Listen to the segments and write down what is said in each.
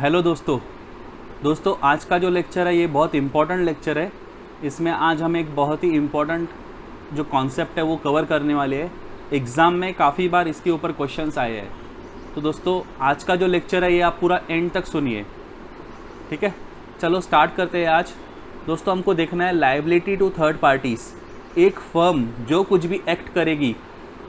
Hello दोस्तों आज का जो लेक्चर है ये बहुत इम्पोर्टेंट लेक्चर है। इसमें आज हम एक बहुत ही इम्पोर्टेंट जो कॉन्सेप्ट है वो कवर करने वाले हैं। एग्ज़ाम में काफ़ी बार इसके ऊपर क्वेश्चंस आए हैं। तो दोस्तों आज का जो लेक्चर है ये आप पूरा एंड तक सुनिए, ठीक है। चलो स्टार्ट करते हैं। आज दोस्तों हमको देखना है लायबिलिटी टू थर्ड पार्टीज़। एक फर्म जो कुछ भी एक्ट करेगी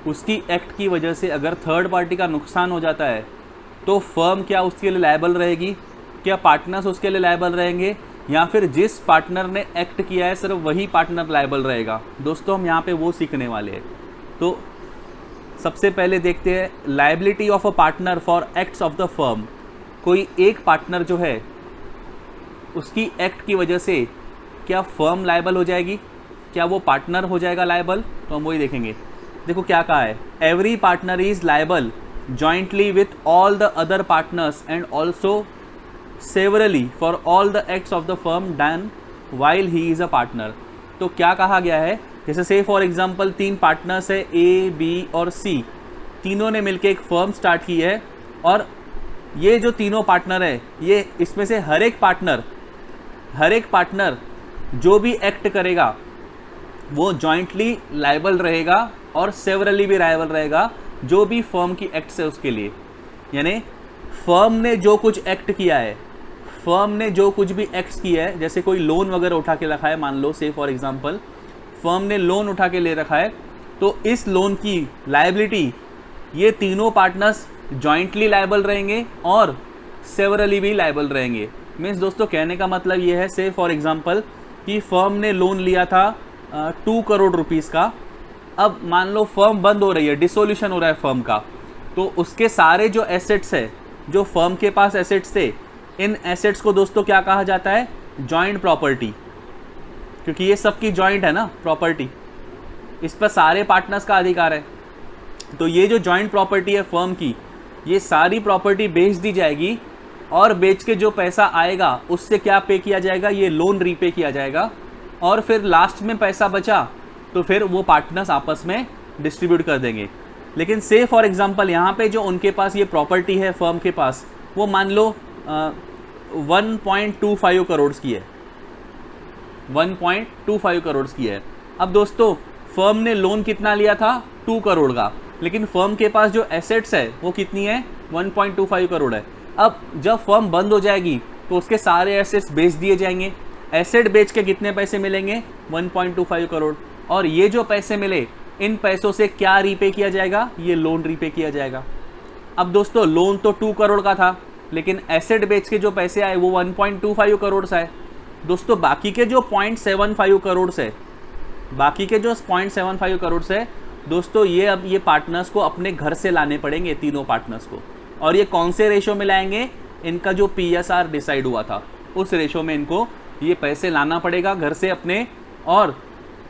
उसकी एक्ट की वजह से अगर थर्ड पार्टी का नुकसान हो जाता है तो फर्म क्या उसके लिए लायबल रहेगी, क्या पार्टनर्स उसके लिए लायबल रहेंगे, या फिर जिस पार्टनर ने एक्ट किया है सिर्फ वही पार्टनर लायबल रहेगा। दोस्तों हम यहाँ पे वो सीखने वाले हैं। तो सबसे पहले देखते हैं liability of a partner for acts of the firm. कोई एक पार्टनर जो है उसकी एक्ट की वजह से क्या फर्म लायबल हो जाएगी, क्या वो पार्टनर हो जाएगा लायबल, तो हम वही देखेंगे। देखो क्या कहा है, every partner is liable jointly with all the other partners and also severally for all the acts of the firm done while he is a partner। तो क्या कहा गया है, जैसे से फॉर एग्जांपल तीन पार्टनर्स है ए बी और सी, तीनों ने मिलकर एक फर्म स्टार्ट की है और ये जो तीनों पार्टनर है ये इसमें से हर एक पार्टनर जो भी एक्ट करेगा वो जॉइंटली लायबल रहेगा और सेवरली भी लायबल रहेगा जो भी फर्म की एक्ट्स है उसके लिए। यानी फर्म ने जो कुछ एक्ट किया है, फर्म ने जो कुछ भी एक्ट्स किया है, जैसे कोई लोन वगैरह उठा के रखा है, मान लो से फॉर एग्जांपल फर्म ने लोन उठा के ले रखा है, तो इस लोन की लायबिलिटी ये तीनों पार्टनर्स जॉइंटली लायबल रहेंगे और सेवरली भी लायबल रहेंगे। मीन्स दोस्तों कहने का मतलब ये है, से फॉर एग्जांपल कि फर्म ने लोन लिया था 2 करोड़ रुपीज़ का। अब मान लो फर्म बंद हो रही है, डिसोल्यूशन हो रहा है फर्म का, तो उसके सारे जो एसेट्स है, जो फर्म के पास एसेट्स थे, इन एसेट्स को दोस्तों क्या कहा जाता है, जॉइंट प्रॉपर्टी, क्योंकि ये सबकी जॉइंट है ना प्रॉपर्टी, इस पर सारे पार्टनर्स का अधिकार है। तो ये जो जॉइंट प्रॉपर्टी है फर्म की, ये सारी प्रॉपर्टी बेच दी जाएगी और बेच के जो पैसा आएगा उससे क्या पे किया जाएगा, ये लोन रीपे किया जाएगा और फिर लास्ट में पैसा बचा तो फिर वो पार्टनर्स आपस में डिस्ट्रीब्यूट कर देंगे। लेकिन से फॉर एग्जांपल यहाँ पे जो उनके पास ये प्रॉपर्टी है फर्म के पास, वो मान लो 1.25 करोड़ की है, 1.25 करोड़ की है। अब दोस्तों फर्म ने लोन कितना लिया था, 2 करोड़ का, लेकिन फर्म के पास जो एसेट्स है वो कितनी है, 1.25 करोड़ है। अब जब फर्म बंद हो जाएगी तो उसके सारे एसेट्स बेच दिए जाएंगे। एसेट बेच के कितने पैसे मिलेंगे, 1.25 करोड़। और ये जो पैसे मिले, इन पैसों से क्या रीपे किया जाएगा, ये लोन रीपे किया जाएगा। अब दोस्तों लोन तो 2 करोड़ का था, लेकिन एसेट बेच के जो पैसे आए वो 1.25 करोड़ से आए। दोस्तों बाकी के जो 0.75 करोड़ से, दोस्तों ये अब ये पार्टनर्स को अपने घर से लाने पड़ेंगे, तीनों पार्टनर्स को। और ये कौन से रेशो में लाएंगे, इनका जो PSR डिसाइड हुआ था उस रेशो में इनको ये पैसे लाना पड़ेगा घर से अपने। और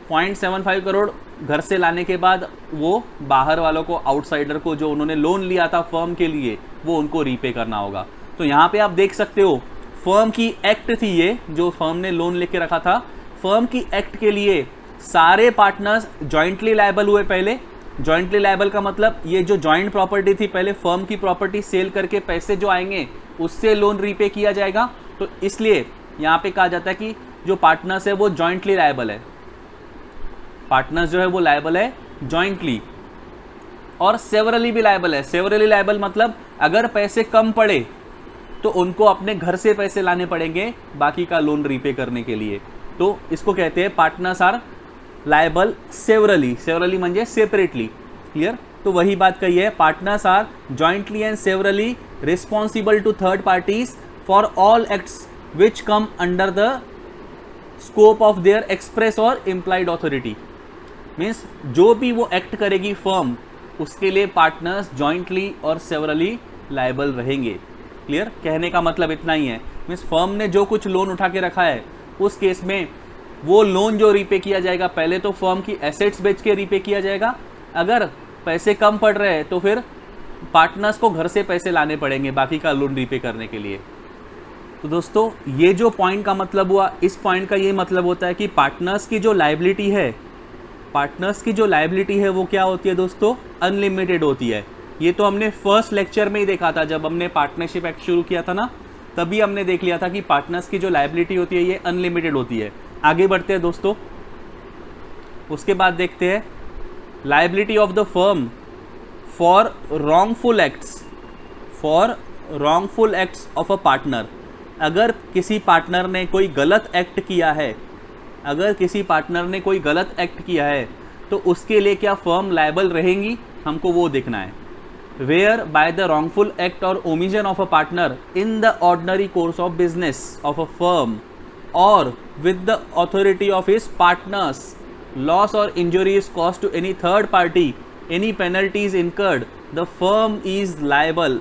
0.75 करोड़ घर से लाने के बाद वो बाहर वालों को, आउटसाइडर को, जो उन्होंने लोन लिया था फर्म के लिए, वो उनको रीपे करना होगा। तो यहाँ पे आप देख सकते हो फर्म की एक्ट थी, ये जो फर्म ने लोन लेके रखा था, फर्म की एक्ट के लिए सारे पार्टनर्स जॉइंटली लायबल हुए। पहले जॉइंटली लायबल का मतलब ये जो जॉइंट प्रॉपर्टी थी, पहले फर्म की प्रॉपर्टी सेल करके पैसे जो आएंगे उससे लोन रीपे किया जाएगा। तो इसलिए यहाँ पे कहा जाता है कि जो पार्टनर्स है वो जॉइंटली लायबल है, पार्टनर्स जो है वो लायबल है जॉइंटली, और सेवरली भी लायबल है। सेवरली लायबल मतलब अगर पैसे कम पड़े तो उनको अपने घर से पैसे लाने पड़ेंगे बाकी का लोन रीपे करने के लिए। तो इसको कहते हैं partners are liable severally, severally म्हणजे सेपरेटली। क्लियर? तो वही बात कही है, partners are jointly and severally responsible to third parties for all acts which come under the scope of their express और इम्प्लाइड ऑथोरिटी। मीन्स जो भी वो एक्ट करेगी फर्म, उसके लिए पार्टनर्स जॉइंटली और सेवरली लायबल रहेंगे। क्लियर? कहने का मतलब इतना ही है। मीन्स फर्म ने जो कुछ लोन उठा के रखा है उस केस में वो लोन जो रीपे किया जाएगा, पहले तो फर्म की एसेट्स बेच के रीपे किया जाएगा। अगर पैसे कम पड़ रहे हैं तो फिर पार्टनर्स को घर से पैसे लाने पड़ेंगे बाकी का लोन रीपे करने के लिए। तो दोस्तों ये जो पॉइंट का मतलब हुआ, इस पॉइंट का ये मतलब होता है कि पार्टनर्स की जो लायबिलिटी है वो क्या होती है दोस्तों, अनलिमिटेड होती है। ये तो हमने फर्स्ट लेक्चर में ही देखा था जब हमने पार्टनरशिप एक्ट शुरू किया था ना, तभी हमने देख लिया था कि पार्टनर्स की जो लायबिलिटी होती है ये अनलिमिटेड होती है। आगे बढ़ते हैं दोस्तों, उसके बाद देखते हैं liability of the firm for wrongful acts of a partner. अगर किसी पार्टनर ने कोई गलत एक्ट किया है, तो उसके लिए क्या फर्म लायबल रहेंगी, हमको वो देखना है। Where by the wrongful act और omission of a partner in the ordinary course of business of a firm और with the authority of his partners loss or injury is caused to any third party, any penalties incurred, the firm is liable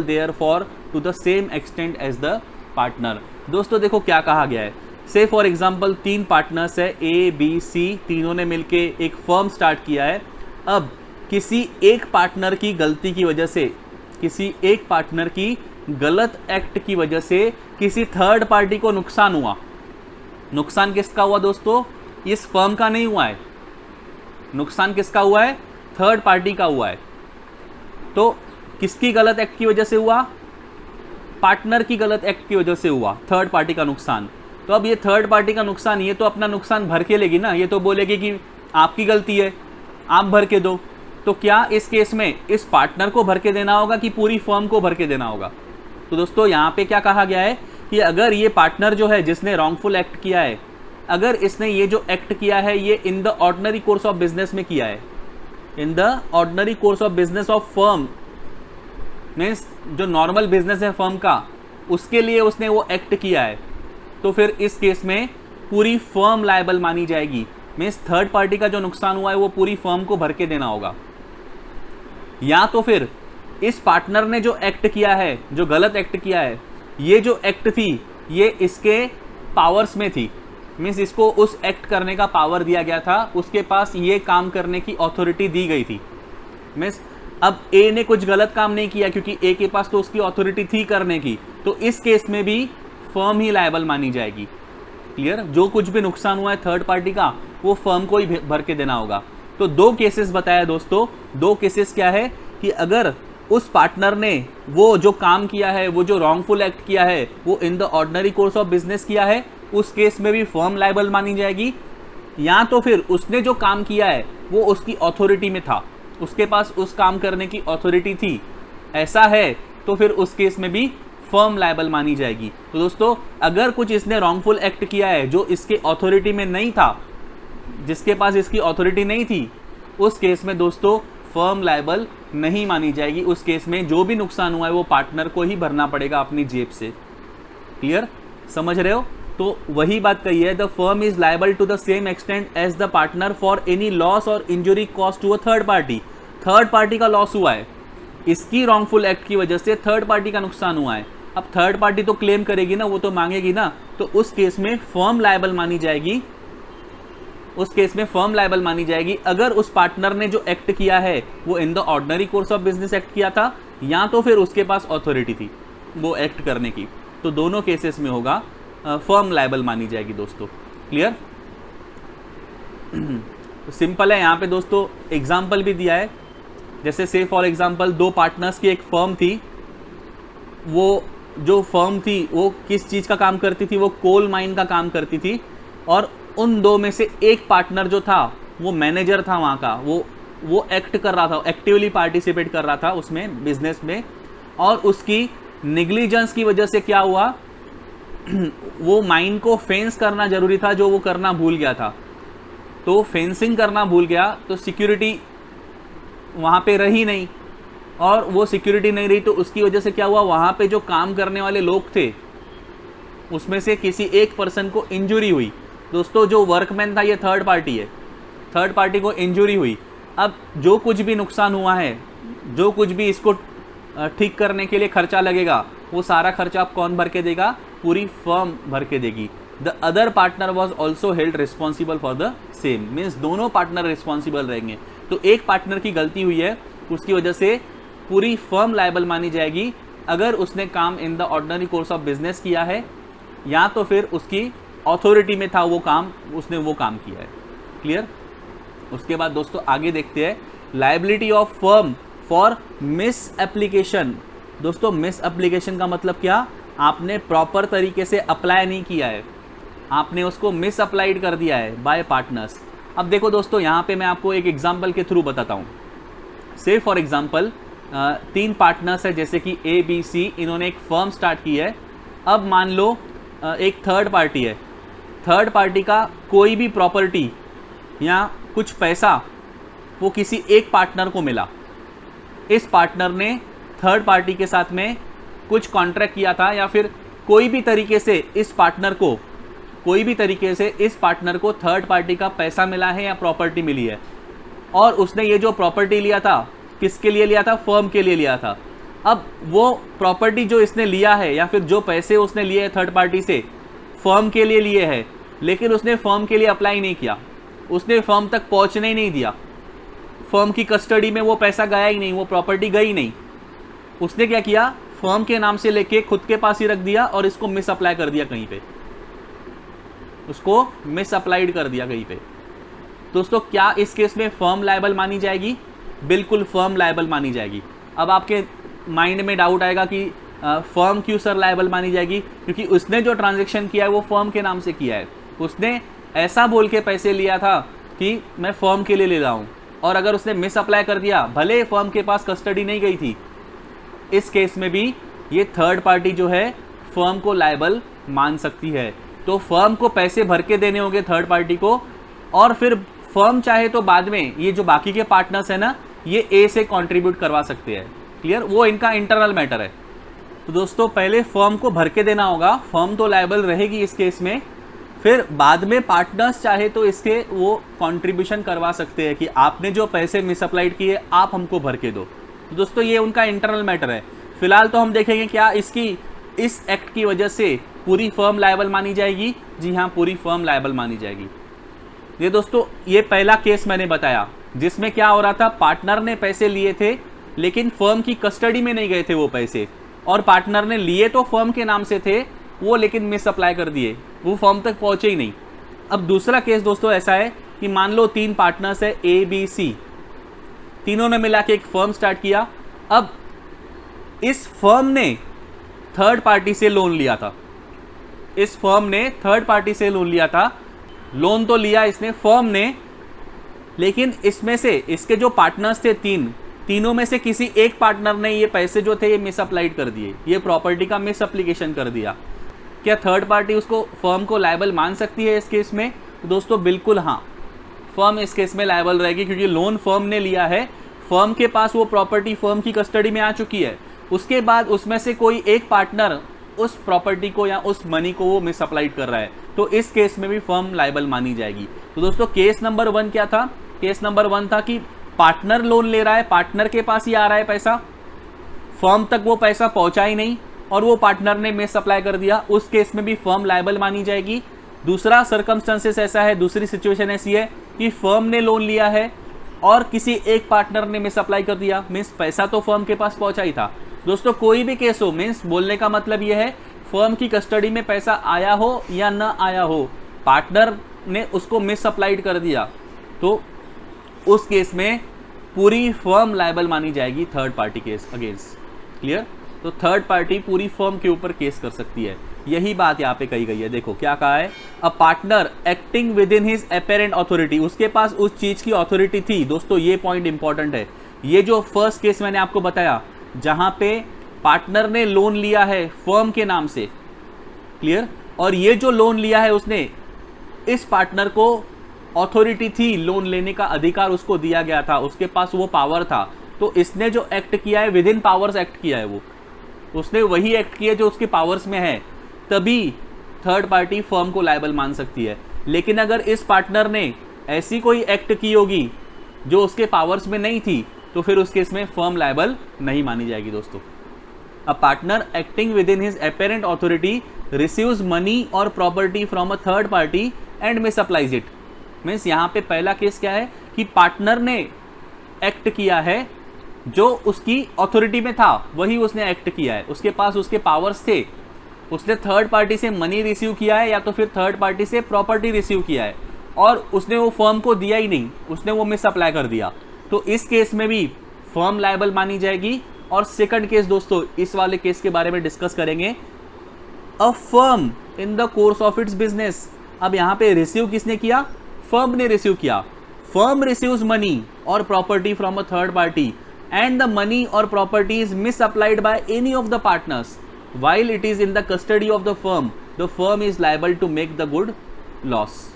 therefore to the same extent as the partner। दोस्तों देखो क्या कहा गया है। से for example 3 partners है A B C, तीनों ने मिलके एक फर्म स्टार्ट किया है। अब किसी एक पार्टनर की गलती की वजह से, किसी एक पार्टनर की गलत एक्ट की वजह से किसी थर्ड पार्टी को नुकसान हुआ। नुकसान किसका हुआ दोस्तों? इस फर्म का नहीं हुआ है, नुकसान किसका हुआ है? थर्ड पार्टी का हुआ है। तो किसकी गलत एक्ट की वजह से हुआ? पार्टनर की गलत एक्ट की वजह से हुआ थर्ड पार्टी का नुकसान। तो अब ये थर्ड पार्टी का नुकसान, ये तो अपना नुकसान भर के लेगी ना, ये तो बोलेगी कि आपकी गलती है, आप भर के दो। तो क्या इस केस में इस पार्टनर को भर के देना होगा कि पूरी फर्म को भर के देना होगा? तो दोस्तों यहाँ पे क्या कहा गया है कि अगर ये पार्टनर जो है जिसने रॉन्गफुल एक्ट किया है, अगर इसने ये जो एक्ट किया है ये इन the ordinary course of business में किया है, इन the ordinary course of business of firm, means जो नॉर्मल बिजनेस है फर्म का, उसके लिए उसने वो एक्ट किया है, तो फिर इस केस में पूरी फर्म लायबल मानी जाएगी। मीन्स थर्ड पार्टी का जो नुकसान हुआ है वो पूरी फर्म को भर के देना होगा। या तो फिर इस पार्टनर ने जो एक्ट किया है, जो गलत एक्ट किया है, ये जो एक्ट थी ये इसके पावर्स में थी, मीन्स इसको उस एक्ट करने का पावर दिया गया था, उसके पास ये काम करने की अथॉरिटी दी गई थी। मीन्स अब ए ने कुछ गलत काम नहीं किया क्योंकि ए के पास तो उसकी अथॉरिटी थी करने की, तो इस केस में भी फर्म ही लायबल मानी जाएगी। क्लियर? जो कुछ भी नुकसान हुआ है थर्ड पार्टी का वो फर्म को ही भर के देना होगा। तो 2 केसेस बताया दोस्तों। 2 केसेस क्या है कि अगर उस पार्टनर ने वो जो काम किया है, वो जो रॉन्गफुल एक्ट किया है, वो इन the ordinary course of business किया है, उस केस में भी फर्म लायबल मानी जाएगी। या तो फिर उसने जो काम किया है वो उसकी अथॉरिटी में था, उसके पास उस काम करने की अथॉरिटी थी, ऐसा है तो फिर उस केस में भी फर्म लायबल मानी जाएगी। तो दोस्तों अगर कुछ इसने रॉन्गफुल एक्ट किया है जो इसके अथॉरिटी में नहीं था, जिसके पास इसकी अथॉरिटी नहीं थी, उस केस में दोस्तों फर्म लायबल नहीं मानी जाएगी। उस केस में जो भी नुकसान हुआ है वो पार्टनर को ही भरना पड़ेगा अपनी जेब से। क्लियर? समझ रहे हो? तो वही बात कही है, the firm is liable to the same extent as the partner for any loss और injury caused to a third party. Third party का लॉस हुआ है, इसकी रॉन्गफुल एक्ट की वजह से थर्ड पार्टी का नुकसान हुआ है। अब थर्ड पार्टी तो क्लेम करेगी ना, वो तो मांगेगी ना, तो उस केस में फर्म लायबल मानी जाएगी। उस केस में फर्म लायबल मानी जाएगी अगर उस पार्टनर ने जो एक्ट किया है वो इन the ordinary course of business act किया था, या तो फिर उसके पास अथॉरिटी थी वो एक्ट करने की। तो दोनों केसेस में होगा फर्म लायबल मानी जाएगी दोस्तों। क्लियर? तो सिंपल है। यहाँ पे दोस्तों एग्जाम्पल भी दिया है, जैसे से फॉर एग्जाम्पल 2 पार्टनर्स की एक फर्म थी। वो जो फर्म थी वो किस चीज़ का काम करती थी? वो कोल माइन का काम करती थी। और उन 2 में से एक पार्टनर जो था वो मैनेजर था वहाँ का, वो एक्ट कर रहा था, एक्टिवली पार्टिसिपेट कर रहा था उसमें बिजनेस में, और उसकी निग्लिजेंस की वजह से क्या हुआ, वो माइन को फेंस करना जरूरी था जो वो करना भूल गया था। तो फेंसिंग करना भूल गया तो सिक्योरिटी वहाँ पे रही नहीं, और वो सिक्योरिटी नहीं रही तो उसकी वजह से क्या हुआ, वहाँ पे जो काम करने वाले लोग थे उसमें से किसी एक पर्सन को इंजुरी हुई। दोस्तों जो वर्कमैन था ये थर्ड पार्टी है, थर्ड पार्टी को इंजुरी हुई। अब जो कुछ भी नुकसान हुआ है, जो कुछ भी इसको ठीक करने के लिए खर्चा लगेगा, वो सारा खर्चा आप कौन भर के देगा? पूरी फर्म भर के देगी। The other partner was also held responsible for the same, means दोनों पार्टनर रिस्पॉन्सिबल रहेंगे। तो एक पार्टनर की गलती हुई है, उसकी वजह से पूरी फर्म लायबल मानी जाएगी अगर उसने काम इन the ordinary course of business किया है, या तो फिर उसकी अथॉरिटी में था वो काम, उसने वो काम किया है। क्लियर? उसके बाद दोस्तों आगे देखते हैं liability of firm for miss application दोस्तों मिस एप्लीकेशन का मतलब क्या, आपने प्रॉपर तरीके से अप्लाई नहीं किया है, आपने उसको मिस अप्लाइड कर दिया है बाय पार्टनर्स। अब देखो दोस्तों, यहाँ पे मैं आपको एक एग्जांपल के थ्रू बताता हूँ। से फॉर एग्जांपल 3 पार्टनर्स है, जैसे कि ए बी सी, इन्होंने एक फर्म स्टार्ट की है। अब मान लो एक थर्ड पार्टी है, थर्ड पार्टी का कोई भी प्रॉपर्टी या कुछ पैसा वो किसी एक पार्टनर को मिला। इस पार्टनर ने थर्ड पार्टी के साथ में कुछ कॉन्ट्रैक्ट किया था, या फिर कोई भी तरीके से इस पार्टनर को थर्ड पार्टी का पैसा मिला है या प्रॉपर्टी मिली है, और उसने ये जो प्रॉपर्टी लिया था किसके लिए लिया था, फर्म के लिए लिया था। अब वो प्रॉपर्टी जो इसने लिया है या फिर जो पैसे उसने लिए थर्ड पार्टी से, फर्म के लिए लिए है, लेकिन उसने फर्म के लिए अप्लाई नहीं किया, उसने फर्म तक पहुंचने ही नहीं दिया, फर्म की कस्टडी में वो पैसा गया ही नहीं, वो प्रॉपर्टी गई नहीं। उसने क्या किया, फर्म के नाम से लेके खुद के पास ही रख दिया और इसको मिस अप्लाई कर दिया कहीं पे, उसको मिस अप्लाइड कर दिया कहीं पे। दोस्तों क्या इस केस में फर्म लायबल मानी जाएगी? बिल्कुल फर्म लायबल मानी जाएगी। अब आपके माइंड में डाउट आएगा कि फर्म क्यों सर लायबल मानी जाएगी? क्योंकि उसने जो ट्रांजैक्शन किया है वो फर्म के नाम से किया है, उसने ऐसा बोल के पैसे लिया था कि मैं फर्म के लिए ले रहा हूँ, और अगर उसने मिस अप्लाई कर दिया, भले फर्म के पास कस्टडी नहीं गई थी, इस केस में भी ये थर्ड पार्टी जो है फर्म को लायबल मान सकती है। तो फर्म को पैसे भर के देने होंगे थर्ड पार्टी को, और फिर फर्म चाहे तो बाद में ये जो बाकी के पार्टनर्स है ना, ये ए से कंट्रीब्यूट करवा सकते हैं। क्लियर? वो इनका इंटरनल मैटर है। तो दोस्तों पहले फर्म को भर के देना होगा, फर्म तो लायबल रहेगी इस केस में, फिर बाद में पार्टनर्स चाहे तो इसके वो कंट्रीब्यूशन करवा सकते हैं कि आपने जो पैसे मिसअप्लाइड किए आप हमको भर के दो। तो दोस्तों ये उनका इंटरनल मैटर है। फिलहाल तो हम देखेंगे क्या इस एक्ट की वजह से पूरी फर्म लायबल मानी जाएगी। जी हाँ, पूरी फर्म लायबल मानी जाएगी। ये दोस्तों ये पहला केस मैंने बताया जिसमें क्या हो रहा था, पार्टनर ने पैसे लिए थे लेकिन फर्म की कस्टडी में नहीं गए थे वो पैसे, और पार्टनर ने लिए तो फर्म के नाम से थे वो, लेकिन मिस अप्लाई कर दिए, वो फर्म तक पहुंचे ही नहीं। अब दूसरा केस दोस्तों ऐसा है कि मान लो 3 पार्टनर्स है ए बी सी, तीनों ने मिला के एक फर्म स्टार्ट किया। अब इस फर्म ने थर्ड पार्टी से लोन लिया था, इस फर्म ने थर्ड पार्टी से लोन लिया था। लोन तो लिया इसने फर्म ने, लेकिन इसमें से इसके जो पार्टनर्स थे तीनों में से किसी एक पार्टनर ने ये पैसे जो थे ये मिस अप्लाइड कर दिए, ये प्रॉपर्टी का मिस एप्लीकेशन कर दिया। क्या थर्ड पार्टी उसको फर्म को लायबल मान सकती है इस केस में? तो दोस्तों बिल्कुल हाँ, फर्म इस केस में लायबल रहेगी, क्योंकि लोन फर्म ने लिया है, फर्म के पास वो प्रॉपर्टी फर्म की कस्टडी में आ चुकी है, उसके बाद उसमें से कोई एक पार्टनर उस प्रॉपर्टी को या उस मनी को वो मिस अप्लाइड कर रहा है, तो इस केस में भी फर्म लायबल मानी जाएगी। तो दोस्तों केस नंबर 1 क्या था? केस नंबर 1 था कि पार्टनर लोन ले रहा है, पार्टनर के पास ही आ रहा है पैसा, फर्म तक वो पैसा पहुंचा ही नहीं और वो पार्टनर ने मिस अप्लाई कर दिया, उस केस में भी फर्म लायबल मानी जाएगी। दूसरा सर्कमस्टेंसेस ऐसा है, दूसरी सिचुएशन ऐसी है कि फर्म ने लोन लिया है और किसी एक पार्टनर ने मिस अप्लाई कर दिया, मीन्स पैसा तो फर्म के पास पहुंचा ही था। दोस्तों कोई भी केस हो, मीन्स बोलने का मतलब यह है फर्म की कस्टडी में पैसा आया हो या न आया हो, पार्टनर ने उसको मिस अप्लाइड कर दिया, तो उस केस में पूरी फर्म लायबल मानी जाएगी third party case against. Clear? तो थर्ड पार्टी पूरी फर्म के ऊपर केस कर सकती है, यही बात यहाँ पे कही गई है। देखो क्या कहा है, अ partner acting within his apparent authority, उसके पास उस चीज की अथॉरिटी थी। दोस्तों ये पॉइंट इंपॉर्टेंट है। ये जो फर्स्ट केस मैंने आपको बताया जहां पे पार्टनर ने लोन लिया है फर्म के नाम से, क्लियर, और ये जो लोन लिया है उसने, इस पार्टनर को अथॉरिटी थी, लोन लेने का अधिकार उसको दिया गया था, उसके पास वो पावर था, तो इसने जो एक्ट किया है विद इन पावर्स एक्ट किया है, वो उसने वही एक्ट किया जो उसके पावर्स में है, तभी थर्ड पार्टी फर्म को लायबल मान सकती है। लेकिन अगर इस पार्टनर ने ऐसी कोई एक्ट की होगी जो उसके पावर्स में नहीं थी, तो फिर उस केस में फर्म लायबल नहीं मानी जाएगी। दोस्तों a partner acting within his apparent authority receives money और property from a third party and misapplies it, means यहाँ पे पहला केस क्या है कि पार्टनर ने एक्ट किया है, जो उसकी अथॉरिटी में था वही उसने एक्ट किया है, उसके पास उसके पावर्स थे, उसने थर्ड पार्टी से मनी रिसीव किया है या तो फिर थर्ड पार्टी से प्रॉपर्टी रिसीव किया है, और उसने वो फर्म को दिया ही नहीं, उसने वो मिस अप्लाई कर दिया, तो इस केस में भी फर्म लायबल मानी जाएगी और सेकंड केस दोस्तों, इस वाले केस के बारे में डिस्कस करेंगे, a firm in the course of its business. अब यहां पे रिसीव किसने किया? फर्म ने रिसीव किया। फर्म रिसीव्स मनी और property from a third party and the money और property is misapplied by any of the partners while it is in the custody of the firm is liable to make the good loss.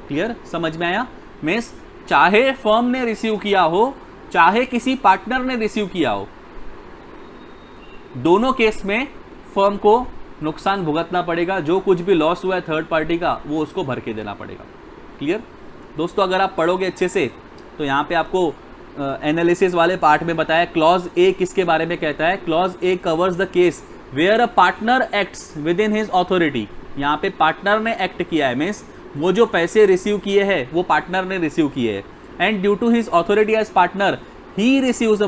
Clear? समझ में आया? Means चाहे firm ने receive किया हो, चाहे किसी पार्टनर ने रिसीव किया हो, दोनों केस में फर्म को नुकसान भुगतना पड़ेगा। जो कुछ भी लॉस हुआ है थर्ड पार्टी का, वो उसको भर के देना पड़ेगा। क्लियर दोस्तों? अगर आप पढ़ोगे अच्छे से तो यहाँ पे आपको एनालिसिस वाले पार्ट में बताया क्लॉज ए किसके बारे में कहता है। Clause A covers the case where a partner acts within his authority. यहाँ पे पार्टनर ने एक्ट किया है, मीन्स वो जो पैसे रिसीव किए हैं वो पार्टनर ने रिसीव किए हैं, and due to his authority as partner he receives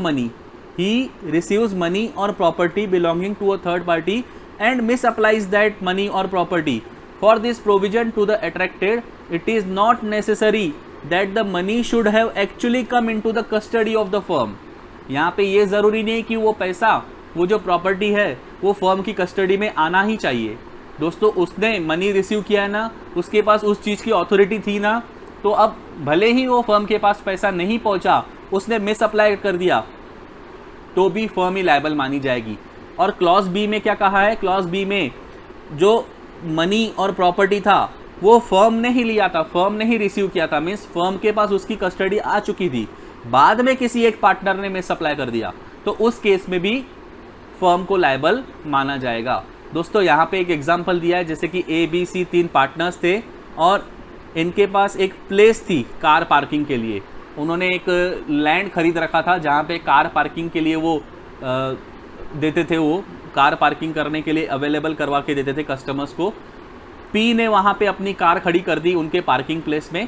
money और property belonging to a third party and misapplies that money or property. For this provision to the attracted, it is not necessary that the money should have actually come into the custody of the firm. यहाँ पे ये ज़रूरी नहीं कि वो पैसा, वो जो प्रॉपर्टी है वो फर्म की कस्टडी में आना ही चाहिए। दोस्तों उसने मनी रिसीव किया है ना, उसके पास उस चीज़ की अथॉरिटी थी ना, तो अब भले ही वो फर्म के पास पैसा नहीं पहुँचा, उसने मिसअप्लाई कर दिया, तो भी फर्म ही लायबल मानी जाएगी। और क्लॉज बी में क्या कहा है? क्लॉज बी में जो मनी और प्रॉपर्टी था वो फर्म ने ही लिया था, फर्म ने ही रिसीव किया था, मीन्स फर्म के पास उसकी कस्टडी आ चुकी थी, बाद में किसी एक पार्टनर ने मिसअप्लाई कर दिया, तो उस केस में भी फर्म को लायबल माना जाएगा। दोस्तों यहाँ पे एक एग्जांपल दिया है, जैसे कि ए बी सी 3 पार्टनर्स थे और इनके पास एक प्लेस थी कार पार्किंग के लिए। उन्होंने एक लैंड खरीद रखा था जहाँ पे कार पार्किंग के लिए वो देते थे, वो कार पार्किंग करने के लिए अवेलेबल करवा के देते थे कस्टमर्स को। पी ने वहाँ पे अपनी कार खड़ी कर दी उनके पार्किंग प्लेस में।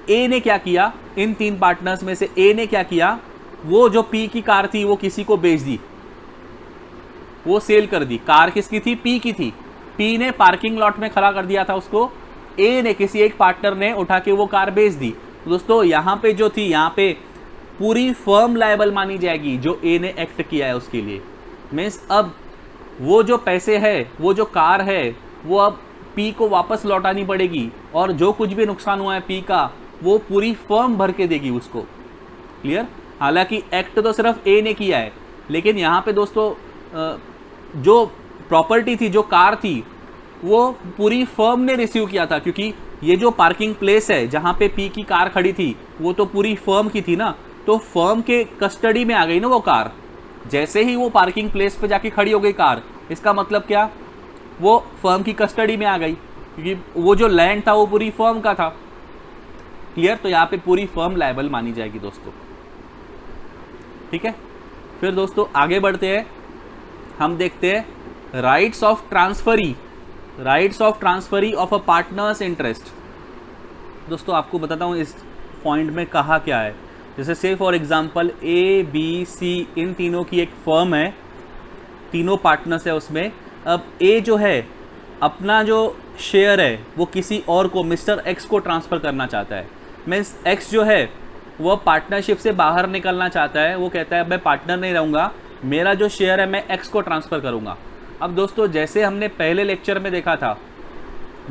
ए ने क्या किया? इन 3 पार्टनर्स में से ए ने क्या किया? वो जो पी की कार थी वो किसी को बेच दी, वो सेल कर दी। कार किसकी थी? पी की थी। पी ने पार्किंग लॉट में खड़ा कर दिया था उसको, ए ने, किसी एक पार्टनर ने उठा के वो कार बेच दी। दोस्तों यहाँ पे जो थी, यहाँ पे पूरी फर्म लायबल मानी जाएगी जो ए ने एक्ट किया है उसके लिए। मीन्स अब वो जो पैसे है, वो जो कार है, वो अब पी को वापस लौटानी पड़ेगी, और जो कुछ भी नुकसान हुआ है पी का, वो पूरी फर्म भर के देगी उसको। क्लियर? हालांकि एक्ट तो सिर्फ ए ने किया है, लेकिन यहाँ पे दोस्तों जो प्रॉपर्टी थी, जो कार थी, वो पूरी फर्म ने रिसीव किया था, क्योंकि ये जो पार्किंग प्लेस है जहाँ पे पी की कार खड़ी थी वो तो पूरी फर्म की थी ना, तो फर्म के कस्टडी में आ गई ना वो कार। जैसे ही वो पार्किंग प्लेस पे जाके खड़ी हो गई कार, इसका मतलब क्या? वो फर्म की कस्टडी में आ गई, क्योंकि वो जो लैंड था वो पूरी फर्म का था। क्लियर? तो यहाँ पे पूरी फर्म लायबल मानी जाएगी दोस्तों। ठीक है, फिर दोस्तों आगे बढ़ते हैं, हम देखते हैं rights of transferee of a partners interest. दोस्तों आपको बताता हूँ इस पॉइंट में कहा क्या है। जैसे से for example A B C इन तीनों की एक फर्म है, तीनों पार्टनर्स है उसमें। अब ए जो है अपना जो शेयर है वो किसी और को, मिस्टर एक्स को ट्रांसफ़र करना चाहता है। मीन्स एक्स जो है वो पार्टनरशिप से बाहर निकलना चाहता है, वो कहता है मैं पार्टनर नहीं रहूँगा, मेरा जो शेयर है मैं एक्स को ट्रांसफ़र करूँगा। अब दोस्तों जैसे हमने पहले लेक्चर में देखा था,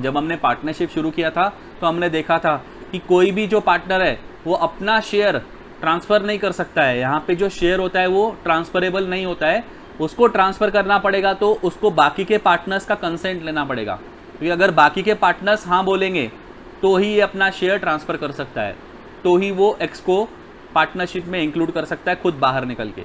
जब हमने पार्टनरशिप शुरू किया था तो हमने देखा था कि कोई भी जो पार्टनर है वो अपना शेयर ट्रांसफ़र नहीं कर सकता है। यहाँ पे जो शेयर होता है वो ट्रांसफरेबल नहीं होता है, उसको ट्रांसफ़र करना पड़ेगा तो उसको बाकी के पार्टनर्स का कंसेंट लेना पड़ेगा, क्योंकि अगर बाकी के पार्टनर्स हाँ बोलेंगे तो ही अपना शेयर ट्रांसफ़र कर सकता है, तो ही वो एक्स को पार्टनरशिप में इंक्लूड कर सकता है खुद बाहर निकल के।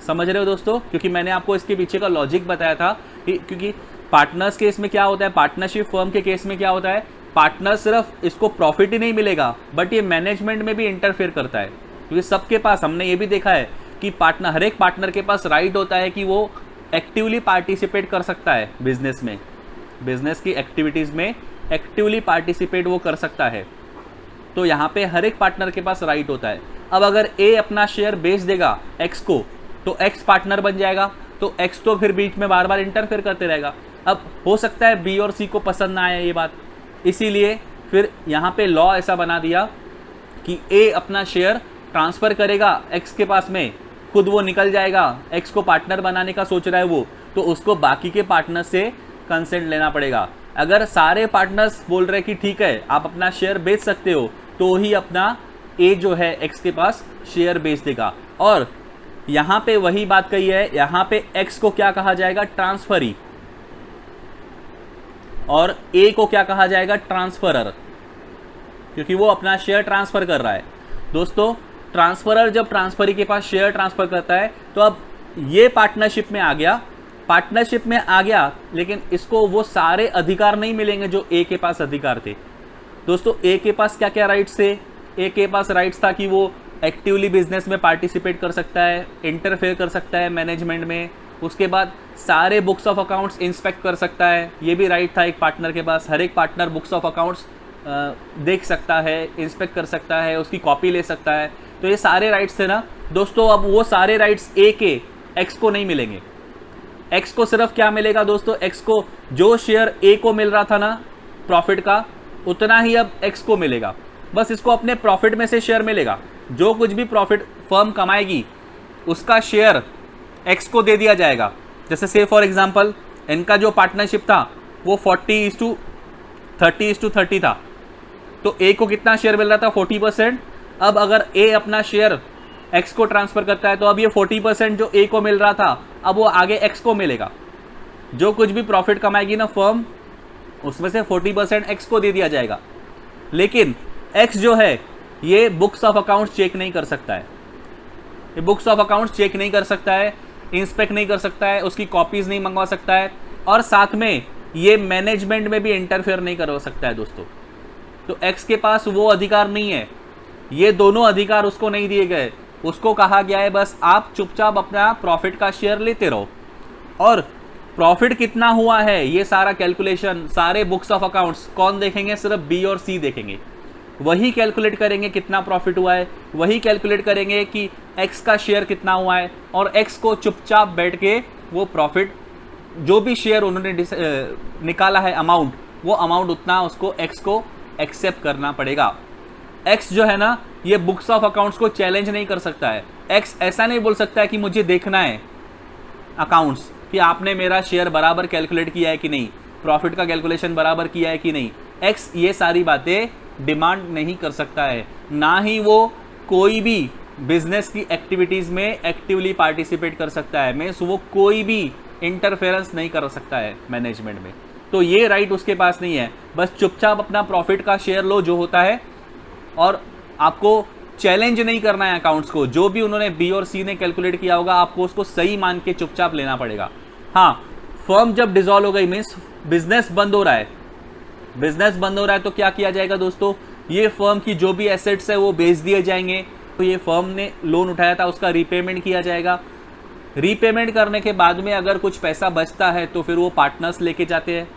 समझ रहे हो दोस्तों? क्योंकि मैंने आपको इसके पीछे का लॉजिक बताया था कि क्योंकि पार्टनर्स केस में क्या होता है, पार्टनरशिप फर्म के केस में क्या होता है, पार्टनर सिर्फ इसको प्रॉफिट ही नहीं मिलेगा बट ये मैनेजमेंट में भी इंटरफेयर करता है, क्योंकि सबके पास, हमने ये भी देखा है कि पार्टनर, हर एक पार्टनर के पास राइट होता है कि वो एक्टिवली पार्टिसिपेट कर सकता है बिजनेस में, बिजनेस की एक्टिविटीज़ में एक्टिवली पार्टिसिपेट वो कर सकता है। तो यहाँ पे हर एक पार्टनर के पास राइट होता है। अब अगर ए अपना शेयर बेच देगा एक्स को तो एक्स पार्टनर बन जाएगा, तो एक्स तो फिर बीच में बार बार इंटरफेयर करते रहेगा। अब हो सकता है बी और सी को पसंद ना आए ये बात, इसीलिए फिर यहाँ पे लॉ ऐसा बना दिया कि ए अपना शेयर ट्रांसफ़र करेगा एक्स के पास में, खुद वो निकल जाएगा, एक्स को पार्टनर बनाने का सोच रहा है वो, तो उसको बाकी के पार्टनर से कंसेंट लेना पड़ेगा। अगर सारे पार्टनर्स बोल रहे हैं कि ठीक है आप अपना शेयर बेच सकते हो, तो ही अपना ए जो है एक्स के पास शेयर बेच देगा। और यहाँ पे वही बात कही है, यहाँ पे एक्स को क्या कहा जाएगा, ट्रांसफरी, और ए को क्या कहा जाएगा, ट्रांसफरर, क्योंकि वो अपना शेयर ट्रांसफर कर रहा है। दोस्तों ट्रांसफरर जब ट्रांसफरी के पास शेयर ट्रांसफर करता है तो अब ये पार्टनरशिप में आ गया, लेकिन इसको वो सारे अधिकार नहीं मिलेंगे जो ए के पास अधिकार थे। दोस्तों ए के पास क्या क्या राइट्स थे, ए के पास राइट्स था कि वो एक्टिवली बिजनेस में पार्टिसिपेट कर सकता है, इंटरफेयर कर सकता है मैनेजमेंट में, उसके बाद सारे बुक्स ऑफ अकाउंट्स इंस्पेक्ट कर सकता है, ये भी राइट था एक पार्टनर के पास। हर एक पार्टनर बुक्स ऑफ अकाउंट्स देख सकता है, इंस्पेक्ट कर सकता है, उसकी कॉपी ले सकता है। तो ये सारे राइट्स थे ना दोस्तों। अब वो सारे राइट्स ए के एक्स को नहीं मिलेंगे। एक्स को सिर्फ क्या मिलेगा दोस्तों, एक्स को जो शेयर ए को मिल रहा था ना प्रॉफिट का, उतना ही अब एक्स को मिलेगा। बस इसको अपने प्रॉफिट में से शेयर मिलेगा। जो कुछ भी प्रॉफिट फर्म कमाएगी उसका शेयर एक्स को दे दिया जाएगा। जैसे से फॉर एग्जांपल इनका जो पार्टनरशिप था वो 40:30 था, तो ए को कितना शेयर मिल रहा था, 40%। अब अगर ए अपना शेयर एक्स को ट्रांसफर करता है तो अब ये 40% जो ए को मिल रहा था अब वो आगे एक्स को मिलेगा। जो कुछ भी प्रॉफिट कमाएगी ना फर्म, उसमें से 40% एक्स को दे दिया जाएगा। लेकिन एक्स जो है ये बुक्स ऑफ अकाउंट्स चेक नहीं कर सकता है, ये बुक्स ऑफ अकाउंट्स चेक नहीं कर सकता है, इंस्पेक्ट नहीं कर सकता है, उसकी कॉपीज नहीं मंगवा सकता है, और साथ में ये मैनेजमेंट में भी इंटरफेयर नहीं कर सकता है दोस्तों। तो एक्स के पास वो अधिकार नहीं है, ये दोनों अधिकार उसको नहीं दिए गए। उसको कहा गया है बस आप चुपचाप अपना प्रॉफिट का शेयर लेते रहो, और प्रॉफिट कितना हुआ है ये सारा कैलकुलेशन सारे बुक्स ऑफ अकाउंट्स कौन देखेंगे, सिर्फ बी और सी देखेंगे। वही कैलकुलेट करेंगे कितना प्रॉफिट हुआ है, वही कैलकुलेट करेंगे कि एक्स का शेयर कितना हुआ है, और एक्स को चुपचाप बैठ के वो प्रॉफिट जो भी शेयर उन्होंने निकाला है अमाउंट, वो अमाउंट उतना उसको एक्स को एक्सेप्ट करना पड़ेगा। एक्स जो है ना ये बुक्स ऑफ अकाउंट्स को चैलेंज नहीं कर सकता है। एक्स ऐसा नहीं बोल सकता है कि मुझे देखना है अकाउंट्स कि आपने मेरा शेयर बराबर कैलकुलेट किया है कि नहीं, प्रॉफिट का कैलकुलेशन बराबर किया है कि नहीं। एक्स ये सारी बातें डिमांड नहीं कर सकता है, ना ही वो कोई भी बिजनेस की एक्टिविटीज़ में एक्टिवली पार्टिसिपेट कर सकता है। मीन्स वो कोई भी इंटरफेरेंस नहीं कर सकता है मैनेजमेंट में। तो ये राइट उसके पास नहीं है। बस चुपचाप अपना प्रॉफिट का शेयर लो जो होता है, और आपको चैलेंज नहीं करना है अकाउंट्स को। जो भी उन्होंने बी और सी ने कैलकुलेट किया होगा आपको उसको सही मान के चुपचाप लेना पड़ेगा। हाँ, फर्म जब डिसॉल्व हो गई मीन्स बिजनेस बंद हो रहा है, बिजनेस बंद हो रहा है तो क्या किया जाएगा दोस्तों, ये फर्म की जो भी एसेट्स है वो बेच दिए जाएंगे। तो ये फर्म ने लोन उठाया था उसका रीपेमेंट किया जाएगा। रीपेमेंट करने के बाद में अगर कुछ पैसा बचता है तो फिर वो पार्टनर्स लेके जाते हैं।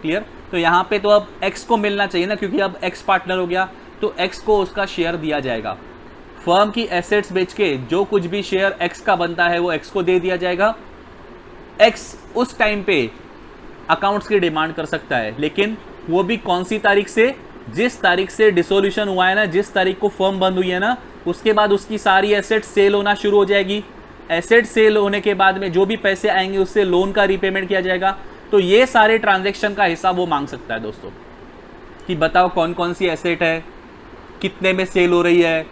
क्लियर। तो यहाँ पे तो अब एक्स को मिलना चाहिए ना, क्योंकि अब एक्स पार्टनर हो गया तो एक्स को उसका शेयर दिया जाएगा। फर्म की एसेट्स बेच के जो कुछ भी शेयर एक्स का बनता है वो एक्स को दे दिया जाएगा। एक्स उस टाइम पे अकाउंट्स की डिमांड कर सकता है, लेकिन वो भी कौन सी तारीख से, जिस तारीख से डिसोल्यूशन हुआ है ना, जिस तारीख को फर्म बंद हुई है ना, उसके बाद उसकी सारी एसेट सेल होना शुरू हो जाएगी। एसेट सेल होने के बाद में जो भी पैसे आएंगे उससे लोन का रीपेमेंट किया जाएगा। तो ये सारे ट्रांजैक्शन का हिसाब वो मांग सकता है दोस्तों, कि बताओ कौन कौन सी एसेट है, कितने में सेल हो रही है,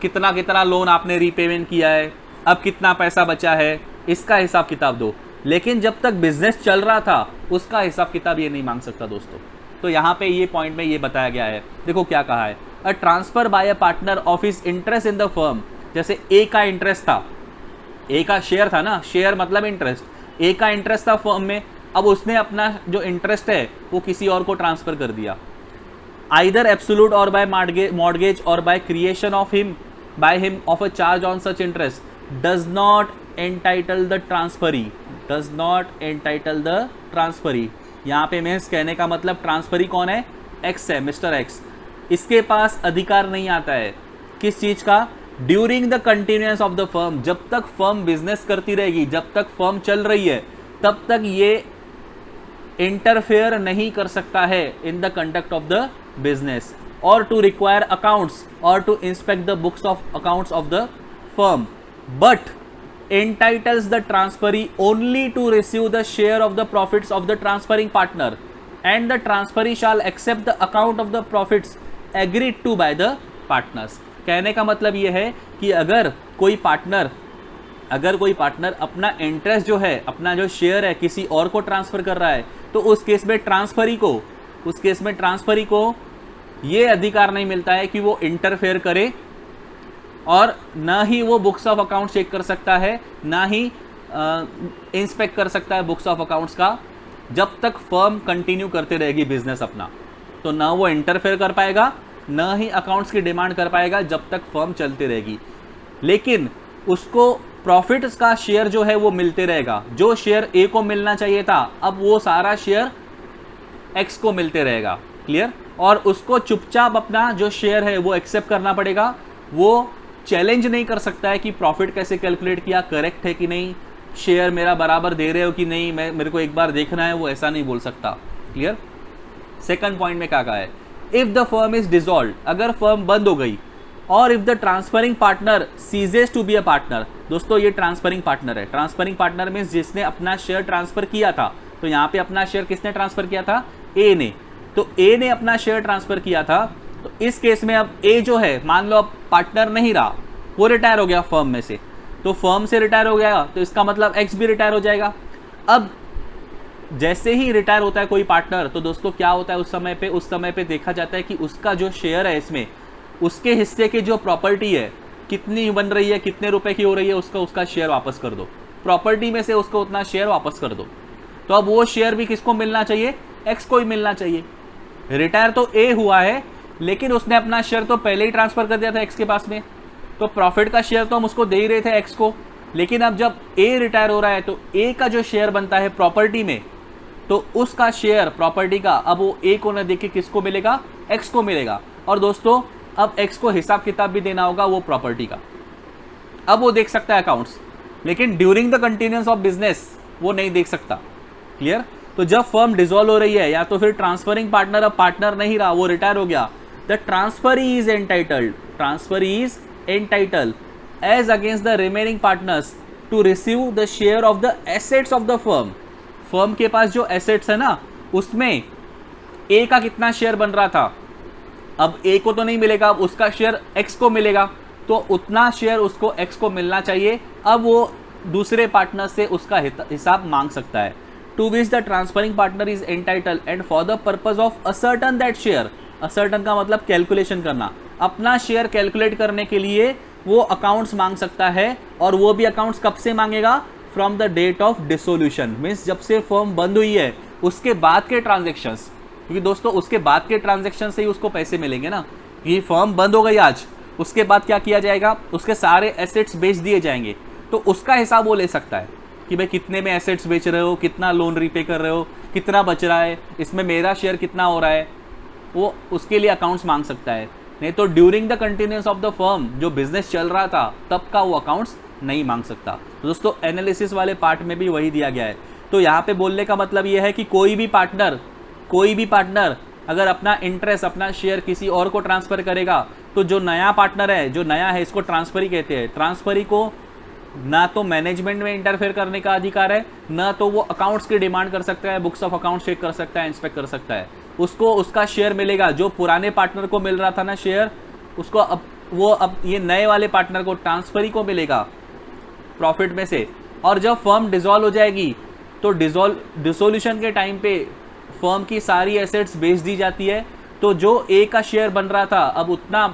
कितना कितना लोन आपने रीपेमेंट किया है, अब कितना पैसा बचा है, इसका हिसाब किताब दो। लेकिन जब तक बिजनेस चल रहा था उसका हिसाब किताब ये नहीं मांग सकता दोस्तों। तो यहाँ पे ये पॉइंट में ये बताया गया है। देखो क्या कहा है, a transfer by a partner of his interest in the firm. जैसे ए का इंटरेस्ट था, ए का शेयर था ना, शेयर मतलब इंटरेस्ट, ए का इंटरेस्ट था फर्म में, अब उसने अपना जो इंटरेस्ट है वो किसी और को ट्रांसफर कर दिया। आइदर एब्सोल्यूट और बाय मॉर्गेज और by creation of him by him of a charge on such interest does not entitle the transferee, does not entitle the transferee. यहाँ पे मीन्स कहने का मतलब ट्रांसफरी कौन है, एक्स है, मिस्टर एक्स। इसके पास अधिकार नहीं आता है किस चीज़ का, during the continuance of the firm. जब तक फर्म बिजनेस करती रहेगी, जब तक फर्म चल रही है, तब तक ये इंटरफेयर नहीं कर सकता है in the conduct of the business. or to require accounts or to inspect the books of accounts of the firm, but entitles the transferee only to receive the share of the profits of the transferring partner, and the transferee shall accept the account of the profits agreed to by the partners। कहने का मतलब ये है कि अगर कोई partner अपना interest जो है, अपना जो शेयर है किसी और को ट्रांसफर कर रहा है, तो उस केस में ट्रांसफरी को ये अधिकार नहीं मिलता है कि वो इंटरफेयर करे, और ना ही वो बुक्स ऑफ अकाउंट चेक कर सकता है, ना ही इंस्पेक्ट कर सकता है बुक्स ऑफ अकाउंट्स का, जब तक फर्म कंटिन्यू करते रहेगी बिजनेस अपना। तो ना वो इंटरफेयर कर पाएगा, ना ही अकाउंट्स की डिमांड कर पाएगा जब तक फर्म चलती रहेगी। लेकिन उसको प्रॉफिट्स का शेयर जो है वो मिलते रहेगा। जो शेयर ए को मिलना चाहिए था, अब वो सारा शेयर एक्स को मिलते रहेगा। क्लियर? और उसको चुपचाप अपना जो शेयर है वो एक्सेप्ट करना पड़ेगा। वो चैलेंज नहीं कर सकता है कि प्रॉफिट कैसे कैलकुलेट किया, करेक्ट है कि नहीं, शेयर मेरा बराबर दे रहे हो कि नहीं, मेरे को एक बार देखना है, वो ऐसा नहीं बोल सकता। क्लियर? सेकंड पॉइंट में क्या कहा है, if the firm is dissolve, अगर फर्म बंद हो गई, और if the transferring partner ceases to be a partner. दोस्तों ये ट्रांसफरिंग पार्टनर है। ट्रांसफरिंग पार्टनर मीन्स जिसने अपना शेयर ट्रांसफर किया था। तो यहाँ पे अपना शेयर किसने ट्रांसफर किया था? ए ने। तो ए ने अपना शेयर ट्रांसफर किया था। तो इस केस में अब ए जो है, मान लो अब पार्टनर नहीं रहा, वो रिटायर हो गया फर्म में से, तो फर्म से रिटायर हो गया, तो इसका मतलब एक्स भी रिटायर हो जाएगा। अब जैसे ही रिटायर होता है कोई पार्टनर, तो दोस्तों क्या होता है उस समय पे देखा जाता है कि उसका जो शेयर है, इसमें उसके हिस्से की जो प्रॉपर्टी है कितनी बन रही है, कितने रुपए की हो रही है, उसका शेयर वापस कर दो। प्रॉपर्टी में से उसको उतना शेयर वापस कर दो। तो अब वो शेयर भी किसको मिलना चाहिए? एक्स को ही मिलना चाहिए। रिटायर तो ए हुआ है, लेकिन उसने अपना शेयर तो पहले ही ट्रांसफर कर दिया था एक्स के पास में, तो प्रॉफिट का शेयर तो हम उसको दे ही रहे थे एक्स को। लेकिन अब जब ए रिटायर हो रहा है, तो ए का जो शेयर बनता है प्रॉपर्टी में, तो उसका शेयर प्रॉपर्टी का अब वो ए को न देके किसको मिलेगा? एक्स को मिलेगा। और दोस्तों अब एक्स को हिसाब किताब भी देना होगा वो प्रॉपर्टी का। अब वो देख सकता है अकाउंट्स, लेकिन during the continuance of business वो नहीं देख सकता। क्लियर? तो जब फर्म डिसॉल्व हो रही है, या तो फिर ट्रांसफरिंग पार्टनर अब पार्टनर नहीं रहा, वो रिटायर हो गया, the transferee is entitled as against the remaining partners to receive the share of the assets of the firm. Firm के पास जो एसेट्स है ना, उसमें ए का कितना शेयर बन रहा था, अब ए को तो नहीं मिलेगा, अब उसका शेयर एक्स को मिलेगा, तो उतना शेयर उसको एक्स को मिलना चाहिए। अब वो दूसरे पार्टनर से उसका हिसाब मांग सकता है। To which the transferring partner is entitled and for the purpose of ascertain that share. Ascertain का मतलब कैलकुलेशन करना। अपना शेयर कैलकुलेट करने के लिए वो अकाउंट्स मांग सकता है, और वो भी अकाउंट्स कब से मांगेगा? From the date of dissolution, means जब से फर्म बंद हुई है उसके बाद के ट्रांजेक्शन्स। क्योंकि दोस्तों उसके बाद के ट्रांजैक्शन से ही उसको पैसे मिलेंगे ना। ये फर्म बंद हो गई आज, उसके बाद क्या किया जाएगा? उसके सारे एसेट्स बेच दिए जाएंगे, तो उसका हिसाब वो ले सकता है कि भाई कितने में एसेट्स बेच रहे हो, कितना लोन रीपे कर रहे हो, कितना बच रहा है, इसमें मेरा शेयर कितना हो रहा है, वो उसके लिए अकाउंट्स मांग सकता है। नहीं तो during the continuance of the firm, जो बिजनेस चल रहा था तब का वो अकाउंट्स नहीं मांग सकता। तो दोस्तों एनालिसिस वाले पार्ट में भी वही दिया गया है। तो यहाँ पे बोलने का मतलब ये है कि कोई भी पार्टनर अगर अपना इंटरेस्ट, अपना शेयर किसी और को ट्रांसफर करेगा, तो जो नया पार्टनर है, जो नया है, इसको ट्रांसफरी कहते हैं। ट्रांसफरी को ना तो मैनेजमेंट में इंटरफेयर करने का अधिकार है, ना तो वो अकाउंट्स की डिमांड कर सकता है, बुक्स ऑफ अकाउंट चेक कर सकता है, इंस्पेक्ट कर सकता है। उसको उसका शेयर मिलेगा, जो पुराने पार्टनर को मिल रहा था ना शेयर, उसको अब ये नए वाले पार्टनर को, ट्रांसफरी को मिलेगा प्रॉफिट में से। और जब फर्म डिसॉल्व हो जाएगी, तो डिसोल्यूशन के टाइम पे फर्म की सारी एसेट्स बेच दी जाती है। तो जो ए का शेयर बन रहा था, अब उतना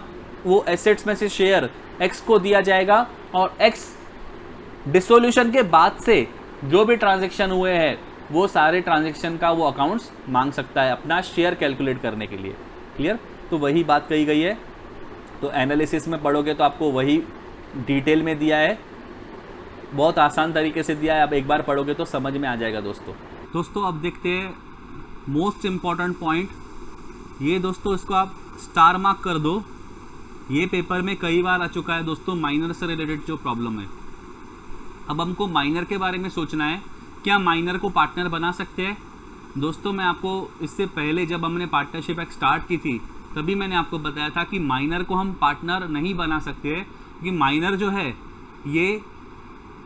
वो एसेट्स में से शेयर एक्स को दिया जाएगा, और एक्स डिसोल्यूशन के बाद से जो भी ट्रांजैक्शन हुए हैं, वो सारे ट्रांजैक्शन का वो अकाउंट्स मांग सकता है अपना शेयर कैलकुलेट करने के लिए। क्लियर? तो वही बात कही गई है। तो एनालिसिस में पढ़ोगे तो आपको वही डिटेल में दिया है, बहुत आसान तरीके से दिया है। अब एक बार पढ़ोगे तो समझ में आ जाएगा दोस्तों अब देखते हैं मोस्ट इम्पॉर्टेंट पॉइंट। ये दोस्तों इसको आप स्टार मार्क कर दो। ये पेपर में कई बार आ चुका है दोस्तों, माइनर से रिलेटेड जो प्रॉब्लम है। अब हमको माइनर के बारे में सोचना है, क्या माइनर को पार्टनर बना सकते हैं? दोस्तों मैं आपको इससे पहले जब हमने पार्टनरशिप एक्ट स्टार्ट की थी, तभी मैंने आपको बताया था कि माइनर को हम पार्टनर नहीं बना सकते हैं, क्योंकि माइनर जो है ये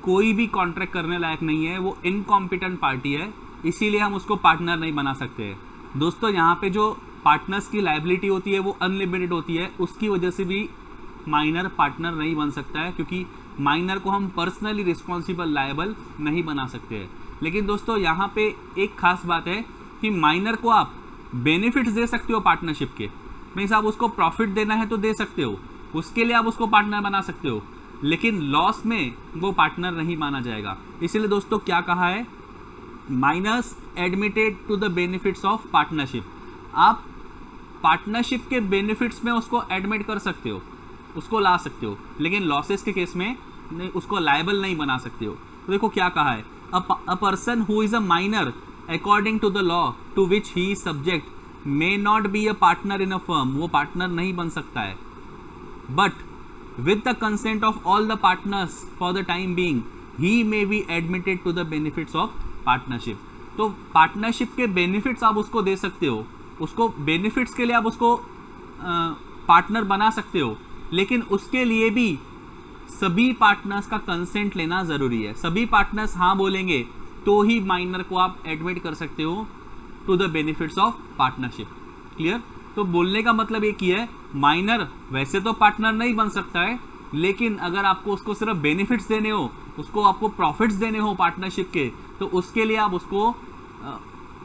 कोई भी कॉन्ट्रैक्ट करने लायक नहीं है, वो इनकॉम्पिटेंट पार्टी है, इसीलिए हम उसको पार्टनर नहीं बना सकते हैं। दोस्तों यहाँ पे जो पार्टनर्स की लायबिलिटी होती है वो अनलिमिटेड होती है, उसकी वजह से भी माइनर पार्टनर नहीं बन सकता है, क्योंकि माइनर को हम पर्सनली रिस्पॉन्सिबल लायबल नहीं बना सकते हैं। लेकिन दोस्तों यहाँ पे एक खास बात है कि माइनर को आप बेनिफिट्स दे सकते हो पार्टनरशिप के, मीन्स आप उसको प्रॉफिट देना है तो दे सकते हो, उसके लिए आप उसको पार्टनर बना सकते हो, लेकिन लॉस में वो पार्टनर नहीं माना जाएगा। इसलिए दोस्तों क्या कहा है, minors admitted to the benefits of partnership. आप पार्टनरशिप के बेनिफिट्स में उसको एडमिट कर सकते हो, उसको ला सकते हो, लेकिन लॉसेस के केस में उसको लायबल नहीं बना सकते हो। तो देखो क्या कहा है, a person who is a minor according to the law to which he is subject may not be a partner in a firm, वो पार्टनर नहीं बन सकता है, but with the consent of all the partners for the time being he may be admitted to the benefits of partnership। तो partnership के benefits आप उसको दे सकते हो, उसको बेनिफिट्स के लिए आप उसको पार्टनर बना सकते हो, लेकिन उसके लिए भी सभी पार्टनर्स का कंसेंट लेना ज़रूरी है। सभी पार्टनर्स हाँ बोलेंगे तो ही माइनर को आप एडमिट कर सकते हो to the benefits of partnership. Clear? तो बोलने का मतलब एक ही है, माइनर वैसे तो पार्टनर नहीं बन सकता है, लेकिन अगर आपको उसको सिर्फ बेनिफिट्स देने हो, उसको आपको प्रॉफिट्स देने हो पार्टनरशिप के, तो उसके लिए आप उसको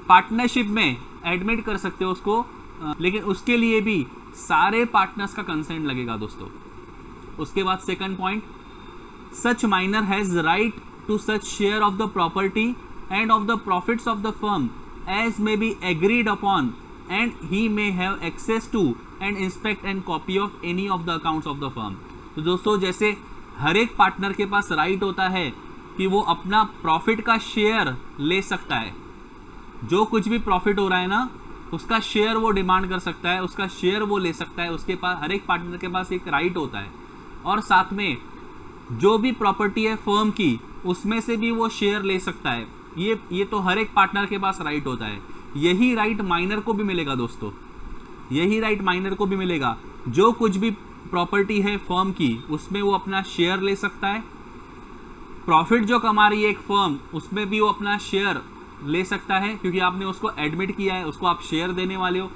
पार्टनरशिप में एडमिट कर सकते हो उसको, लेकिन उसके लिए भी सारे पार्टनर्स का कंसेंट लगेगा दोस्तों। उसके बाद second point, such minor has right to such share of the property and of the profits of the firm as may be agreed upon and he may have access to and inspect and copy of any of the accounts of the firm। तो दोस्तों जैसे हर एक partner के पास right होता है कि वो अपना प्रॉफिट का शेयर ले सकता है, जो कुछ भी प्रॉफिट हो रहा है ना उसका शेयर वो डिमांड कर सकता है, उसका शेयर वो ले सकता है, उसके पास हर एक पार्टनर के पास एक राइट होता है। और साथ में जो भी प्रॉपर्टी है फर्म की उसमें से भी वो शेयर ले सकता है, ये तो हर एक पार्टनर के पास राइट होता है। यही राइट माइनर को भी मिलेगा दोस्तों, यही राइट माइनर को भी मिलेगा। जो कुछ भी प्रॉपर्टी है फर्म की उसमें वो अपना शेयर ले सकता है, प्रॉफिट जो कमा रही है एक फर्म उसमें भी वो अपना शेयर ले सकता है, क्योंकि आपने उसको एडमिट किया है, उसको आप शेयर देने वाले हो।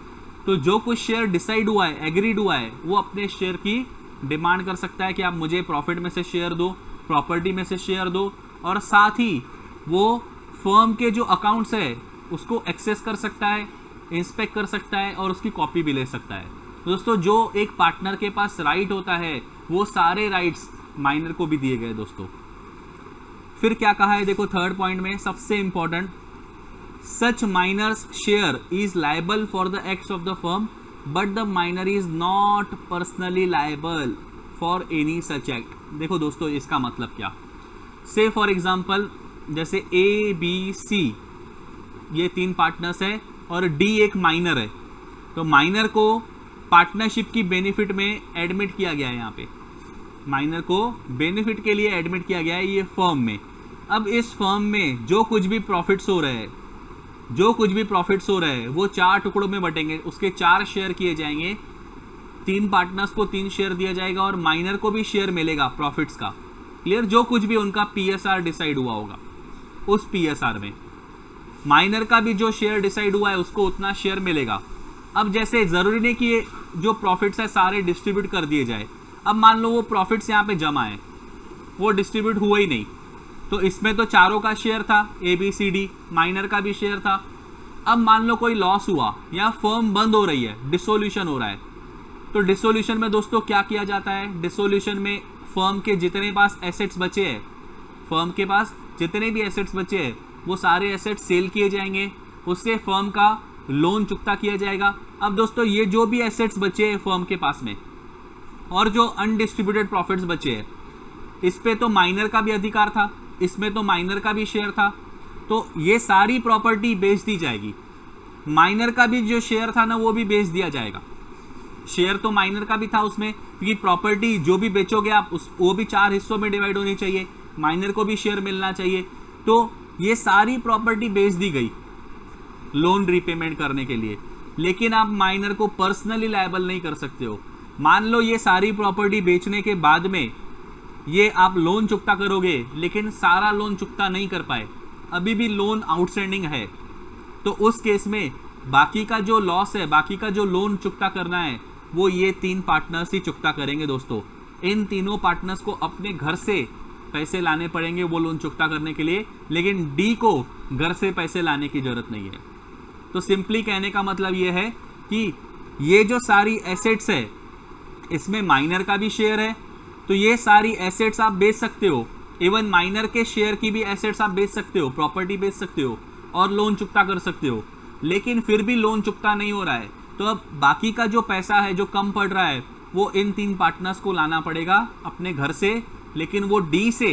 तो जो कुछ शेयर डिसाइड हुआ है, एग्रीड हुआ है, वो अपने शेयर की डिमांड कर सकता है कि आप मुझे प्रॉफिट में से शेयर दो, प्रॉपर्टी में से शेयर दो, और साथ ही वो फर्म के जो अकाउंट्स है उसको एक्सेस कर सकता है, इंस्पेक्ट कर सकता है और उसकी कॉपी भी ले सकता है। दोस्तों जो एक पार्टनर के पास राइट होता है वो सारे राइट्स माइनर को भी दिए गए दोस्तों। फिर क्या कहा है देखो थर्ड पॉइंट में सबसे important, such minor's share is liable for the acts of the firm but the minor is not personally liable for any such act. देखो दोस्तों इसका मतलब क्या, से फॉर एग्जाम्पल जैसे ए बी सी ये तीन पार्टनर्स है और डी एक माइनर है, तो माइनर को पार्टनरशिप की बेनिफिट में एडमिट किया गया है, यहाँ पे माइनर को बेनिफिट के लिए एडमिट किया गया है ये फर्म में। अब इस फर्म में जो कुछ भी प्रॉफिट्स हो रहे हैं, जो कुछ भी प्रॉफिट्स हो रहे हैं वो 4 टुकड़ों में बटेंगे, उसके 4 शेयर किए जाएंगे, 3 पार्टनर्स को 3 शेयर दिया जाएगा और माइनर को भी शेयर मिलेगा प्रॉफिट्स का। क्लियर? जो कुछ भी उनका पीएसआर डिसाइड हुआ होगा उस पीएसआर में माइनर का भी जो शेयर डिसाइड हुआ है उसको उतना शेयर मिलेगा। अब जैसे ज़रूरी नहीं कि ये जो प्रॉफिट्स है सारे डिस्ट्रीब्यूट कर दिए जाए। अब मान लो वो प्रॉफिट्स यहाँ पे जमा है, वो डिस्ट्रीब्यूट हुआ ही नहीं, तो इसमें तो चारों का शेयर था, A B C D, minor का भी शेयर था। अब मान लो कोई लॉस हुआ या फर्म बंद हो रही है, डिसोल्यूशन हो रहा है, तो डिसोल्यूशन में दोस्तों क्या किया जाता है, डिसोल्यूशन में फर्म के जितने पास एसेट्स बचे हैं, फर्म के पास जितने भी एसेट्स बचे हैं वो सारे एसेट्स सेल किए जाएंगे, उससे फर्म का लोन चुकता किया जाएगा। अब दोस्तों ये जो भी एसेट्स बचे हैं फर्म के पास में और जो अनडिस्ट्रीब्यूटेड प्रॉफिट्स बचे हैं इस पे तो माइनर का भी अधिकार था, इसमें तो माइनर का भी शेयर था, तो ये सारी प्रॉपर्टी बेच दी जाएगी। माइनर का भी जो शेयर था ना वो भी बेच दिया जाएगा, शेयर तो माइनर का भी था उसमें, क्योंकि प्रॉपर्टी जो भी बेचोगे आप वो भी 4 हिस्सों में डिवाइड होनी चाहिए, माइनर को भी शेयर मिलना चाहिए। तो ये सारी प्रॉपर्टी बेच दी गई लोन रीपेमेंट करने के लिए। लेकिन आप माइनर को पर्सनली लायबल नहीं कर सकते हो। मान लो ये सारी प्रॉपर्टी बेचने के बाद में ये आप लोन चुकता करोगे, लेकिन सारा लोन चुकता नहीं कर पाए, अभी भी लोन आउटस्टैंडिंग है, तो उस केस में बाकी का जो लॉस है, बाकी का जो लोन चुकता करना है, वो ये 3 पार्टनर्स ही चुकता करेंगे दोस्तों। इन तीनों पार्टनर्स को अपने घर से पैसे लाने पड़ेंगे वो लोन चुकता करने के लिए, लेकिन डी को घर से पैसे लाने की जरूरत नहीं है। तो सिंपली कहने का मतलब ये है कि ये जो सारी एसेट्स है, इसमें माइनर का भी शेयर है, तो ये सारी एसेट्स आप बेच सकते हो। इवन माइनर के शेयर की भी एसेट्स आप बेच सकते हो, प्रॉपर्टी बेच सकते हो और लोन चुकता कर सकते हो, लेकिन फिर भी लोन चुकता नहीं हो रहा है, तो अब बाकी का जो पैसा है जो कम पड़ रहा है वो इन 3 पार्टनर्स को लाना पड़ेगा अपने घर से। लेकिन वो डी से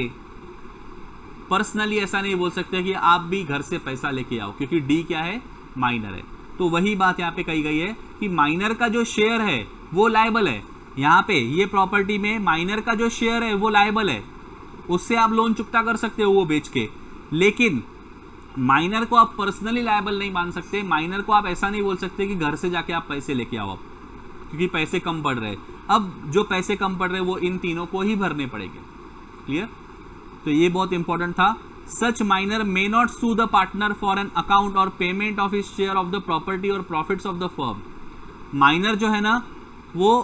पर्सनली ऐसा नहीं बोल सकते कि आप भी घर से पैसा लेके आओ, क्योंकि डी क्या है, माइनर है। तो वही बात यहाँ पे कही गई है कि माइनर का जो शेयर है वो लायबल है। यहाँ पे ये प्रॉपर्टी में माइनर का जो शेयर है वो लायबल है, उससे आप लोन चुकता कर सकते हो वो बेच के, लेकिन माइनर को आप पर्सनली लायबल नहीं मान सकते। माइनर को आप ऐसा नहीं बोल सकते कि घर से जाके आप पैसे लेके आओ, क्योंकि पैसे कम पड़ रहे हैं। अब जो पैसे कम पड़ रहे हैं वो इन तीनों को ही भरने पड़ेंगे। क्लियर? तो ये बहुत इंपॉर्टेंट था। Such minor may not sue the partner for an account और payment of his share of the property और profits of the firm. Minor जो है ना, वो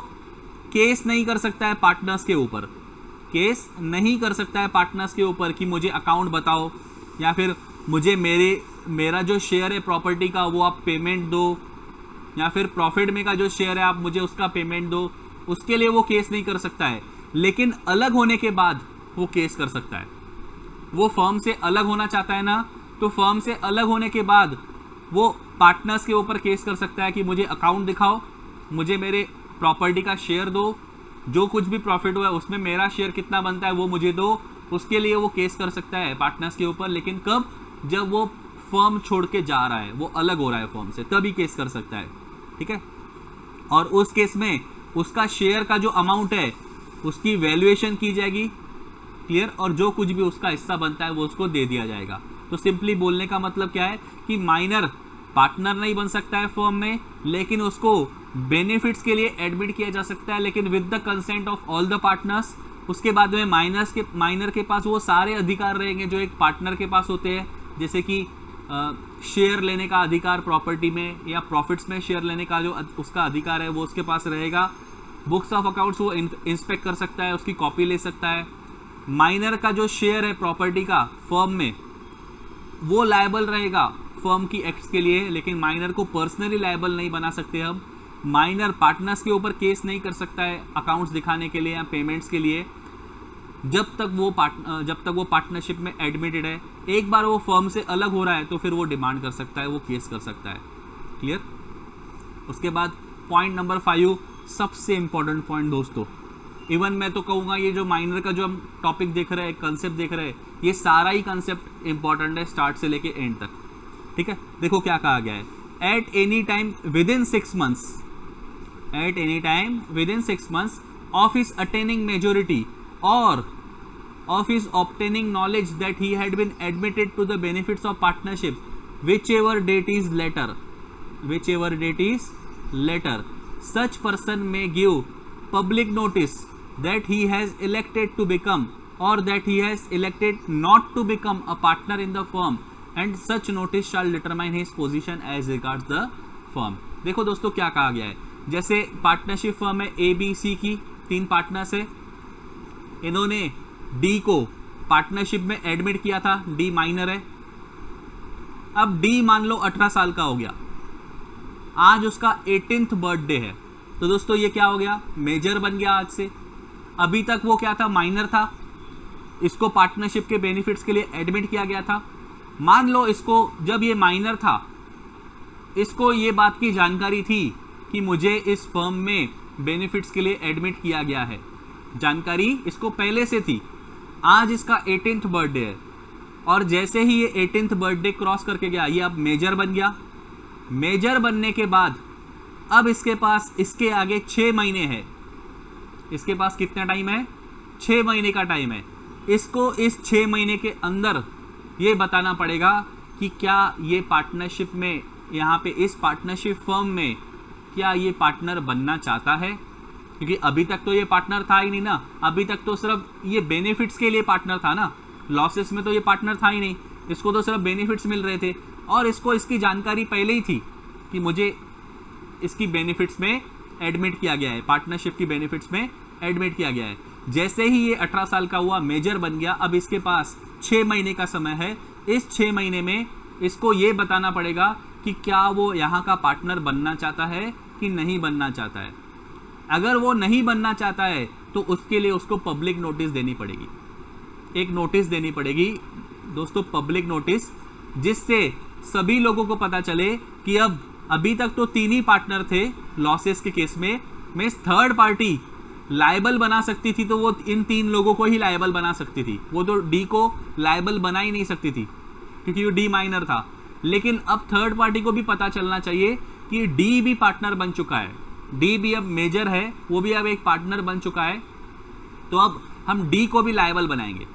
केस नहीं कर सकता है पार्टनर्स के ऊपर, केस नहीं कर सकता है पार्टनर्स के ऊपर कि मुझे अकाउंट बताओ, या फिर मुझे मेरा जो शेयर है प्रॉपर्टी का वो आप पेमेंट दो, या फिर प्रॉफिट में का जो शेयर है आप मुझे उसका पेमेंट दो। उसके लिए वो केस नहीं कर सकता है, लेकिन अलग होने के बाद वो केस कर सकता है। वो फर्म से अलग होना चाहता है ना, तो फर्म से अलग होने के बाद वो पार्टनर्स के ऊपर केस कर सकता है कि मुझे अकाउंट दिखाओ, मुझे मेरे प्रॉपर्टी का शेयर दो, जो कुछ भी प्रॉफिट हुआ है उसमें मेरा शेयर कितना बनता है वो मुझे दो। उसके लिए वो केस कर सकता है पार्टनर्स के ऊपर, लेकिन कब? जब वो फर्म छोड़ के जा रहा है, वो अलग हो रहा है फर्म से, तभी केस कर सकता है। ठीक है? और उस केस में उसका शेयर का जो अमाउंट है उसकी वैल्यूएशन की जाएगी। क्लियर? और जो कुछ भी उसका हिस्सा बनता है वो उसको दे दिया जाएगा। तो सिंपली बोलने का मतलब क्या है कि माइनर पार्टनर नहीं बन सकता है फर्म में, लेकिन उसको बेनिफिट्स के लिए एडमिट किया जा सकता है, लेकिन with the consent of all the partners. उसके बाद में माइनर के पास वो सारे अधिकार रहेंगे जो एक पार्टनर के पास होते हैं, जैसे कि शेयर लेने का अधिकार प्रॉपर्टी में, या प्रॉफिट्स में शेयर लेने का जो उसका अधिकार है वो उसके पास रहेगा। बुक्स ऑफ अकाउंट्स वो इंस्पेक्ट कर सकता है, उसकी कॉपी ले सकता है। माइनर का जो शेयर है प्रॉपर्टी का फर्म में, वो लायबल रहेगा फर्म की एक्ट्स के लिए, लेकिन माइनर को पर्सनली लायबल नहीं बना सकते हम। माइनर पार्टनर्स के ऊपर केस नहीं कर सकता है अकाउंट्स दिखाने के लिए या पेमेंट्स के लिए, जब तक वो पार्टनरशिप में एडमिटेड है। एक बार वो फर्म से अलग हो रहा है तो फिर वो डिमांड कर सकता है, वो केस कर सकता है। क्लियर? उसके बाद पॉइंट नंबर 5, सबसे इंपॉर्टेंट पॉइंट दोस्तों। इवन मैं तो कहूँगा ये जो माइनर का जो हम टॉपिक देख रहे हैं, कंसेप्ट देख रहे हैं, ये सारा ही कंसेप्ट इंपॉर्टेंट है स्टार्ट से लेके एंड तक। ठीक है? देखो क्या कहा गया है, at any time with in 6 months of his attaining majority or of his obtaining knowledge that he had been admitted to the benefits of partnership, whichever date is later, such person may give public notice that he has elected to become or that he has elected not to become a partner in the firm, and such notice shall determine his position as regards the firm। देखो दोस्तों क्या कहा गया है, जैसे partnership firm है ABC की, 3 partners है, इन्होंने डी को पार्टनरशिप में एडमिट किया था, डी माइनर है। अब डी मान लो 18 साल का हो गया, आज उसका 18th बर्थडे है, तो दोस्तों ये क्या हो गया, मेजर बन गया आज से। अभी तक वो क्या था, माइनर था, इसको पार्टनरशिप के बेनिफिट्स के लिए एडमिट किया गया था। मान लो इसको जब ये माइनर था, इसको ये बात की जानकारी थी कि मुझे इस फर्म में बेनिफिट्स के लिए एडमिट किया गया है, जानकारी इसको पहले से थी। आज इसका 18th बर्थडे है, और जैसे ही ये 18th बर्थडे क्रॉस करके गया, ये अब मेजर बन गया। मेजर बनने के बाद अब इसके पास इसके आगे 6 महीने है। इसके पास कितना टाइम है, 6 महीने का टाइम है। इसको इस 6 महीने के अंदर ये बताना पड़ेगा कि क्या ये पार्टनरशिप में यहाँ पे इस पार्टनरशिप फर्म में क्या ये पार्टनर बनना चाहता है, क्योंकि अभी तक तो ये पार्टनर था ही नहीं ना, अभी तक तो सिर्फ ये बेनिफिट्स के लिए पार्टनर था ना, लॉसेस में तो ये पार्टनर था ही नहीं, इसको तो सिर्फ बेनिफिट्स मिल रहे थे और इसको इसकी जानकारी पहले ही थी कि मुझे इसकी बेनिफिट्स में एडमिट किया गया है, पार्टनरशिप की बेनिफिट्स में एडमिट किया गया है। जैसे ही ये 18 साल का हुआ, मेजर बन गया, अब इसके पास 6 महीने का समय है। इस 6 महीने में इसको ये बताना पड़ेगा कि क्या वो यहाँ का पार्टनर बनना चाहता है कि नहीं बनना चाहता है। अगर वो नहीं बनना चाहता है तो उसके लिए उसको पब्लिक नोटिस देनी पड़ेगी, एक नोटिस देनी पड़ेगी दोस्तों, पब्लिक नोटिस, जिससे सभी लोगों को पता चले कि अब अभी तक तो 3 ही पार्टनर थे लॉसेस के केस में थर्ड पार्टी लायबल बना सकती थी, तो वो इन 3 लोगों को ही लायबल बना सकती थी, वो तो डी को लायबल बना ही नहीं सकती थी क्योंकि वो डी माइनर था। लेकिन अब थर्ड पार्टी को भी पता चलना चाहिए कि डी भी पार्टनर बन चुका है, डी भी अब मेजर है, वो भी अब एक पार्टनर बन चुका है, तो अब हम डी को भी लायबल बनाएंगे।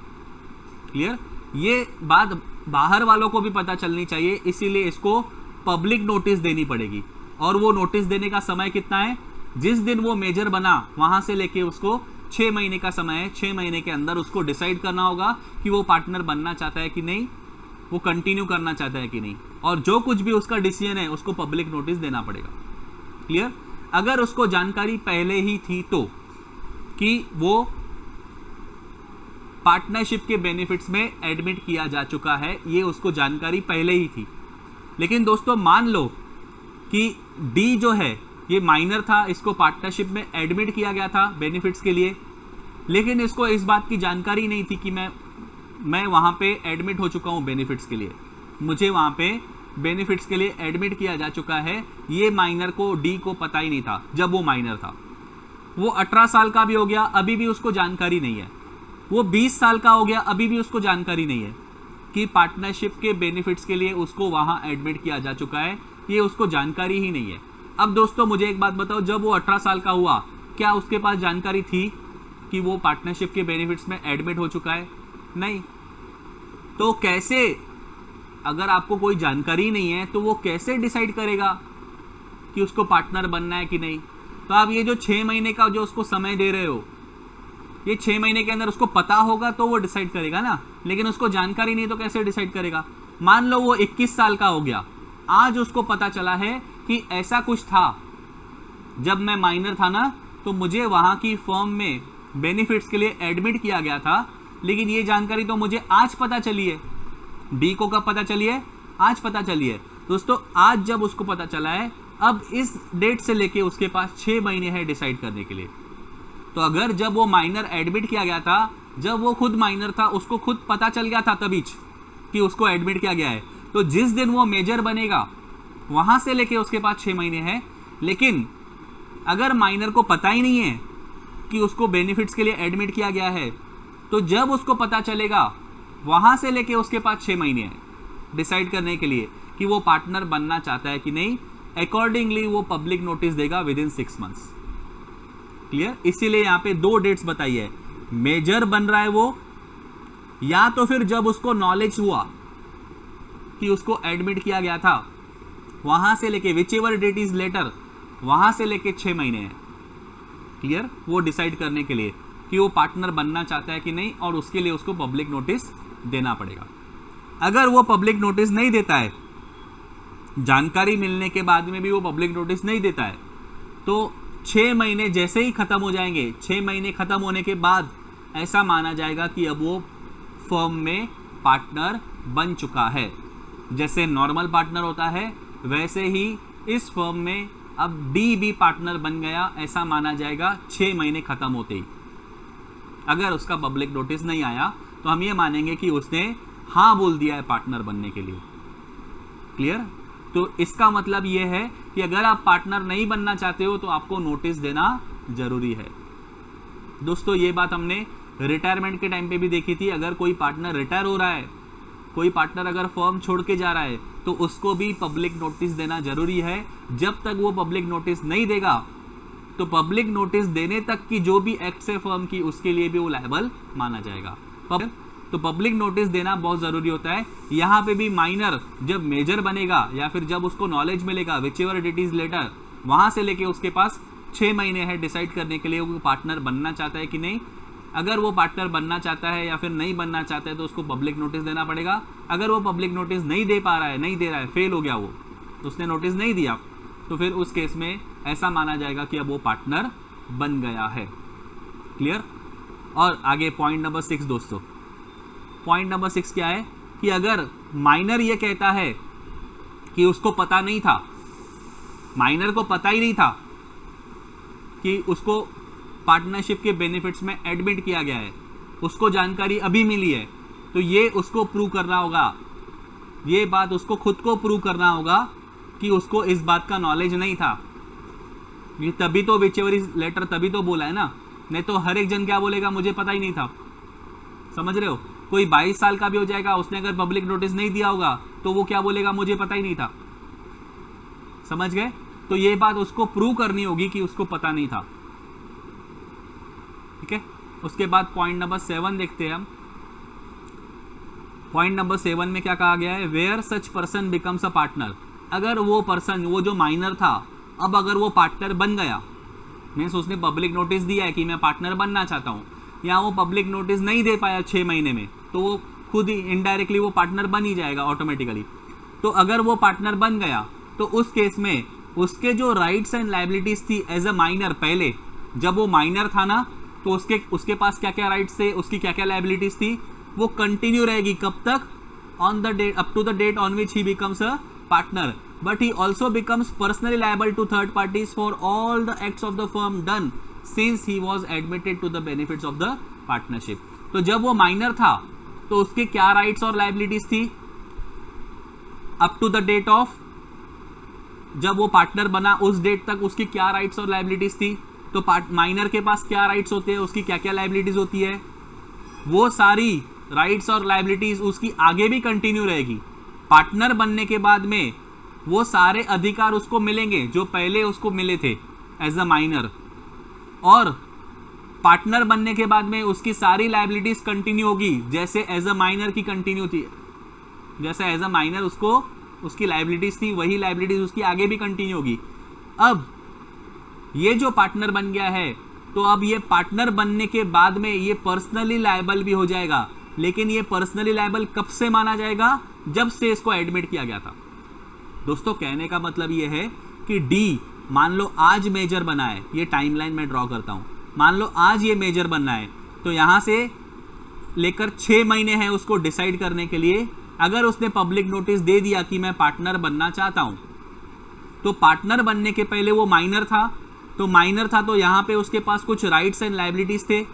क्लियर? ये बात बाहर वालों को भी पता चलनी चाहिए, इसीलिए इसको पब्लिक नोटिस देनी पड़ेगी। और वो नोटिस देने का समय कितना है? जिस दिन वो मेजर बना वहां से लेके उसको 6 महीने का समय है। 6 महीने के अंदर उसको डिसाइड करना होगा कि वो पार्टनर बनना चाहता है कि नहीं, वो कंटिन्यू करना चाहता है कि नहीं, और जो कुछ भी उसका डिसीजन है उसको पब्लिक नोटिस देना पड़ेगा। क्लियर? अगर उसको जानकारी पहले ही थी तो कि वो पार्टनरशिप के बेनिफिट्स में एडमिट किया जा चुका है, ये उसको जानकारी पहले ही थी। लेकिन दोस्तों मान लो कि डी जो है ये माइनर था, इसको पार्टनरशिप में एडमिट किया गया था बेनिफिट्स के लिए, लेकिन इसको इस बात की जानकारी नहीं थी कि मैं वहाँ पे एडमिट हो चुका हूँ बेनिफिट्स के लिए, मुझे वहाँ पे बेनिफिट्स के लिए एडमिट किया जा चुका है। ये माइनर को, डी को पता ही नहीं था जब वो माइनर था। वो 18 साल का भी हो गया, अभी भी उसको जानकारी नहीं है। वो 20 साल का हो गया, अभी भी उसको जानकारी नहीं है कि पार्टनरशिप के बेनिफिट्स के लिए उसको वहाँ एडमिट किया जा चुका है, ये उसको जानकारी ही नहीं है। अब दोस्तों मुझे एक बात बताओ, जब वो 18 साल का हुआ क्या उसके पास जानकारी थी कि वो पार्टनरशिप के बेनिफिट्स में एडमिट हो चुका है? नहीं। तो कैसे, अगर आपको कोई जानकारी नहीं है तो वो कैसे डिसाइड करेगा कि उसको पार्टनर बनना है कि नहीं? तो आप ये जो 6 महीने का जो उसको समय दे रहे हो, ये 6 महीने के अंदर उसको पता होगा तो वो डिसाइड करेगा ना, लेकिन उसको जानकारी नहीं तो कैसे डिसाइड करेगा? मान लो वो 21 साल का हो गया, आज उसको पता चला है कि ऐसा कुछ था, जब मैं माइनर था ना तो मुझे वहाँ की फर्म में बेनिफिट्स के लिए एडमिट किया गया था, लेकिन ये जानकारी तो मुझे आज पता चली है। डी को कब पता चली है? आज पता चली है। दोस्तों आज जब उसको पता चला है, अब इस डेट से लेके उसके पास 6 महीने है डिसाइड करने के लिए। तो अगर जब वो माइनर एडमिट किया गया था, जब वो खुद माइनर था, उसको खुद पता चल गया था तभी कि उसको एडमिट किया गया है, तो जिस दिन वो मेजर बनेगा वहाँ से लेके उसके पास 6 महीने है। लेकिन अगर माइनर को पता ही नहीं है कि उसको बेनिफिट्स के लिए एडमिट किया गया है, तो जब उसको पता चलेगा वहाँ से लेके उसके पास 6 महीने है डिसाइड करने के लिए कि वो पार्टनर बनना चाहता है कि नहीं। अकॉर्डिंगली वो पब्लिक नोटिस देगा विदिन 6 मंथ्स। क्लियर? इसीलिए यहाँ पे 2 डेट्स बताई है, मेजर बन रहा है वो, या तो फिर जब उसको नॉलेज हुआ कि उसको एडमिट किया गया था, वहां से लेके whichever date is later, वहां से लेके 6 महीने हैं। क्लियर? वो डिसाइड करने के लिए कि वो पार्टनर बनना चाहता है कि नहीं, और उसके लिए उसको पब्लिक नोटिस देना पड़ेगा। अगर वो पब्लिक नोटिस नहीं देता है, जानकारी मिलने के बाद में भी वो पब्लिक नोटिस नहीं देता है, तो 6 महीने जैसे ही खत्म हो जाएंगे, 6 महीने खत्म होने के बाद ऐसा माना जाएगा कि अब वो फर्म में पार्टनर बन चुका है। जैसे नॉर्मल पार्टनर होता है वैसे ही इस फर्म में अब डी भी पार्टनर बन गया, ऐसा माना जाएगा 6 महीने खत्म होते ही। अगर उसका पब्लिक नोटिस नहीं आया तो हम ये मानेंगे कि उसने हाँ बोल दिया है पार्टनर बनने के लिए। क्लियर? तो इसका मतलब ये है कि अगर आप पार्टनर नहीं बनना चाहते हो तो आपको नोटिस देना जरूरी है। दोस्तों ये बात हमने रिटायरमेंट के टाइम पे भी देखी थी। अगर कोई पार्टनर रिटायर हो रहा है, कोई पार्टनर अगर फर्म छोड़ के जा रहा है, तो उसको भी पब्लिक नोटिस देना जरूरी है। जब तक वो पब्लिक नोटिस नहीं देगा तो पब्लिक नोटिस देने तक की जो भी एक्ट्स है फर्म की, उसके लिए भी वो लायबल माना जाएगा। तो पब्लिक नोटिस देना बहुत ज़रूरी होता है। यहाँ पे भी माइनर जब मेजर बनेगा या फिर जब उसको नॉलेज मिलेगा whichever it is later, वहाँ से लेके उसके पास 6 महीने है डिसाइड करने के लिए वो पार्टनर बनना चाहता है कि नहीं। अगर वो पार्टनर बनना चाहता है या फिर नहीं बनना चाहता है तो उसको पब्लिक नोटिस देना पड़ेगा। अगर वो पब्लिक नोटिस नहीं दे पा रहा है, नहीं दे रहा है, फेल हो गया वो, तो उसने नोटिस नहीं दिया, तो फिर उस केस में ऐसा माना जाएगा कि अब वो पार्टनर बन गया है। क्लियर। और आगे पॉइंट नंबर 6 दोस्तों, पॉइंट नंबर 6 क्या है कि अगर माइनर ये कहता है कि उसको पता नहीं था, माइनर को पता ही नहीं था कि उसको पार्टनरशिप के बेनिफिट्स में एडमिट किया गया है, उसको जानकारी अभी मिली है, तो ये उसको प्रूव करना होगा, ये बात उसको खुद को प्रूव करना होगा कि उसको इस बात का नॉलेज नहीं था। ये तभी तो विचेवर लेटर तभी तो बोला है ना, नहीं तो हर एक जन क्या बोलेगा, मुझे पता ही नहीं था। समझ रहे हो, कोई 22 साल का भी हो जाएगा, उसने अगर पब्लिक नोटिस नहीं दिया होगा तो वो क्या बोलेगा, मुझे पता ही नहीं था। समझ गए। तो ये बात उसको प्रूव करनी होगी कि उसको पता नहीं था। ठीक है। उसके बाद पॉइंट नंबर 7 देखते हैं हम। पॉइंट नंबर 7 में क्या कहा गया है, where such person becomes a partner. अगर वो पर्सन, वो जो माइनर था, अब अगर वो पार्टनर बन गया, मीन्स उसने पब्लिक नोटिस दिया है कि मैं पार्टनर बनना चाहता हूँ, या वो पब्लिक नोटिस नहीं दे पाया 6 महीने में, तो वो खुद ही इनडायरेक्टली वो पार्टनर बन ही जाएगा ऑटोमेटिकली। तो अगर वो पार्टनर बन गया तो उस केस में उसके जो राइट्स एंड लाइबिलिटीज थी एज अ माइनर, पहले जब वो माइनर था ना, तो उसके पास क्या क्या राइट्स थे, उसकी क्या क्या लाइबिलिटीज थी, वो कंटिन्यू रहेगी। कब तक, on the date, up to the date on which he becomes a partner. But he also becomes personally liable to third parties for all the acts of the firm done since he was admitted to the benefits of the partnership. तो जब वो minor था तो उसके क्या rights और liabilities थी, up to the date of, जब वो पार्टनर बना उस डेट तक उसकी क्या राइट्स और लाइबिलिटीज थी। तो माइनर के पास क्या राइट्स होते हैं, उसकी क्या क्या लाइबिलिटीज होती है, वो सारी राइट्स और लाइबिलिटीज उसकी आगे भी कंटिन्यू रहेगी। पार्टनर बनने के बाद में वो सारे अधिकार उसको मिलेंगे जो पहले उसको मिले थे एज अ माइनर, और पार्टनर बनने के बाद में उसकी सारी लाइबिलिटीज कंटिन्यू होगी जैसे एज अ माइनर की कंटिन्यू थी। जैसे एज अ माइनर उसको उसकी लाइबिलिटीज थी, वही लाइबिलिटीज उसकी आगे भी कंटिन्यू होगी। अब ये जो पार्टनर बन गया है, तो अब ये पार्टनर बनने के बाद में ये पर्सनली लायबल भी हो जाएगा। लेकिन ये पर्सनली लायबल कब से माना जाएगा, जब से इसको एडमिट किया गया था। दोस्तों कहने का मतलब ये है कि डी, मान लो आज मेजर बना है, ये टाइमलाइन में ड्रॉ करता हूं, मान लो आज ये मेजर बनना है, तो यहां से लेकर 6 महीने हैं उसको डिसाइड करने के लिए। अगर उसने पब्लिक नोटिस दे दिया कि मैं पार्टनर बनना चाहता हूं, तो पार्टनर बनने के पहले वो माइनर था, तो यहां पे उसके पास कुछ राइट्स एंड लाइबिलिटीज थे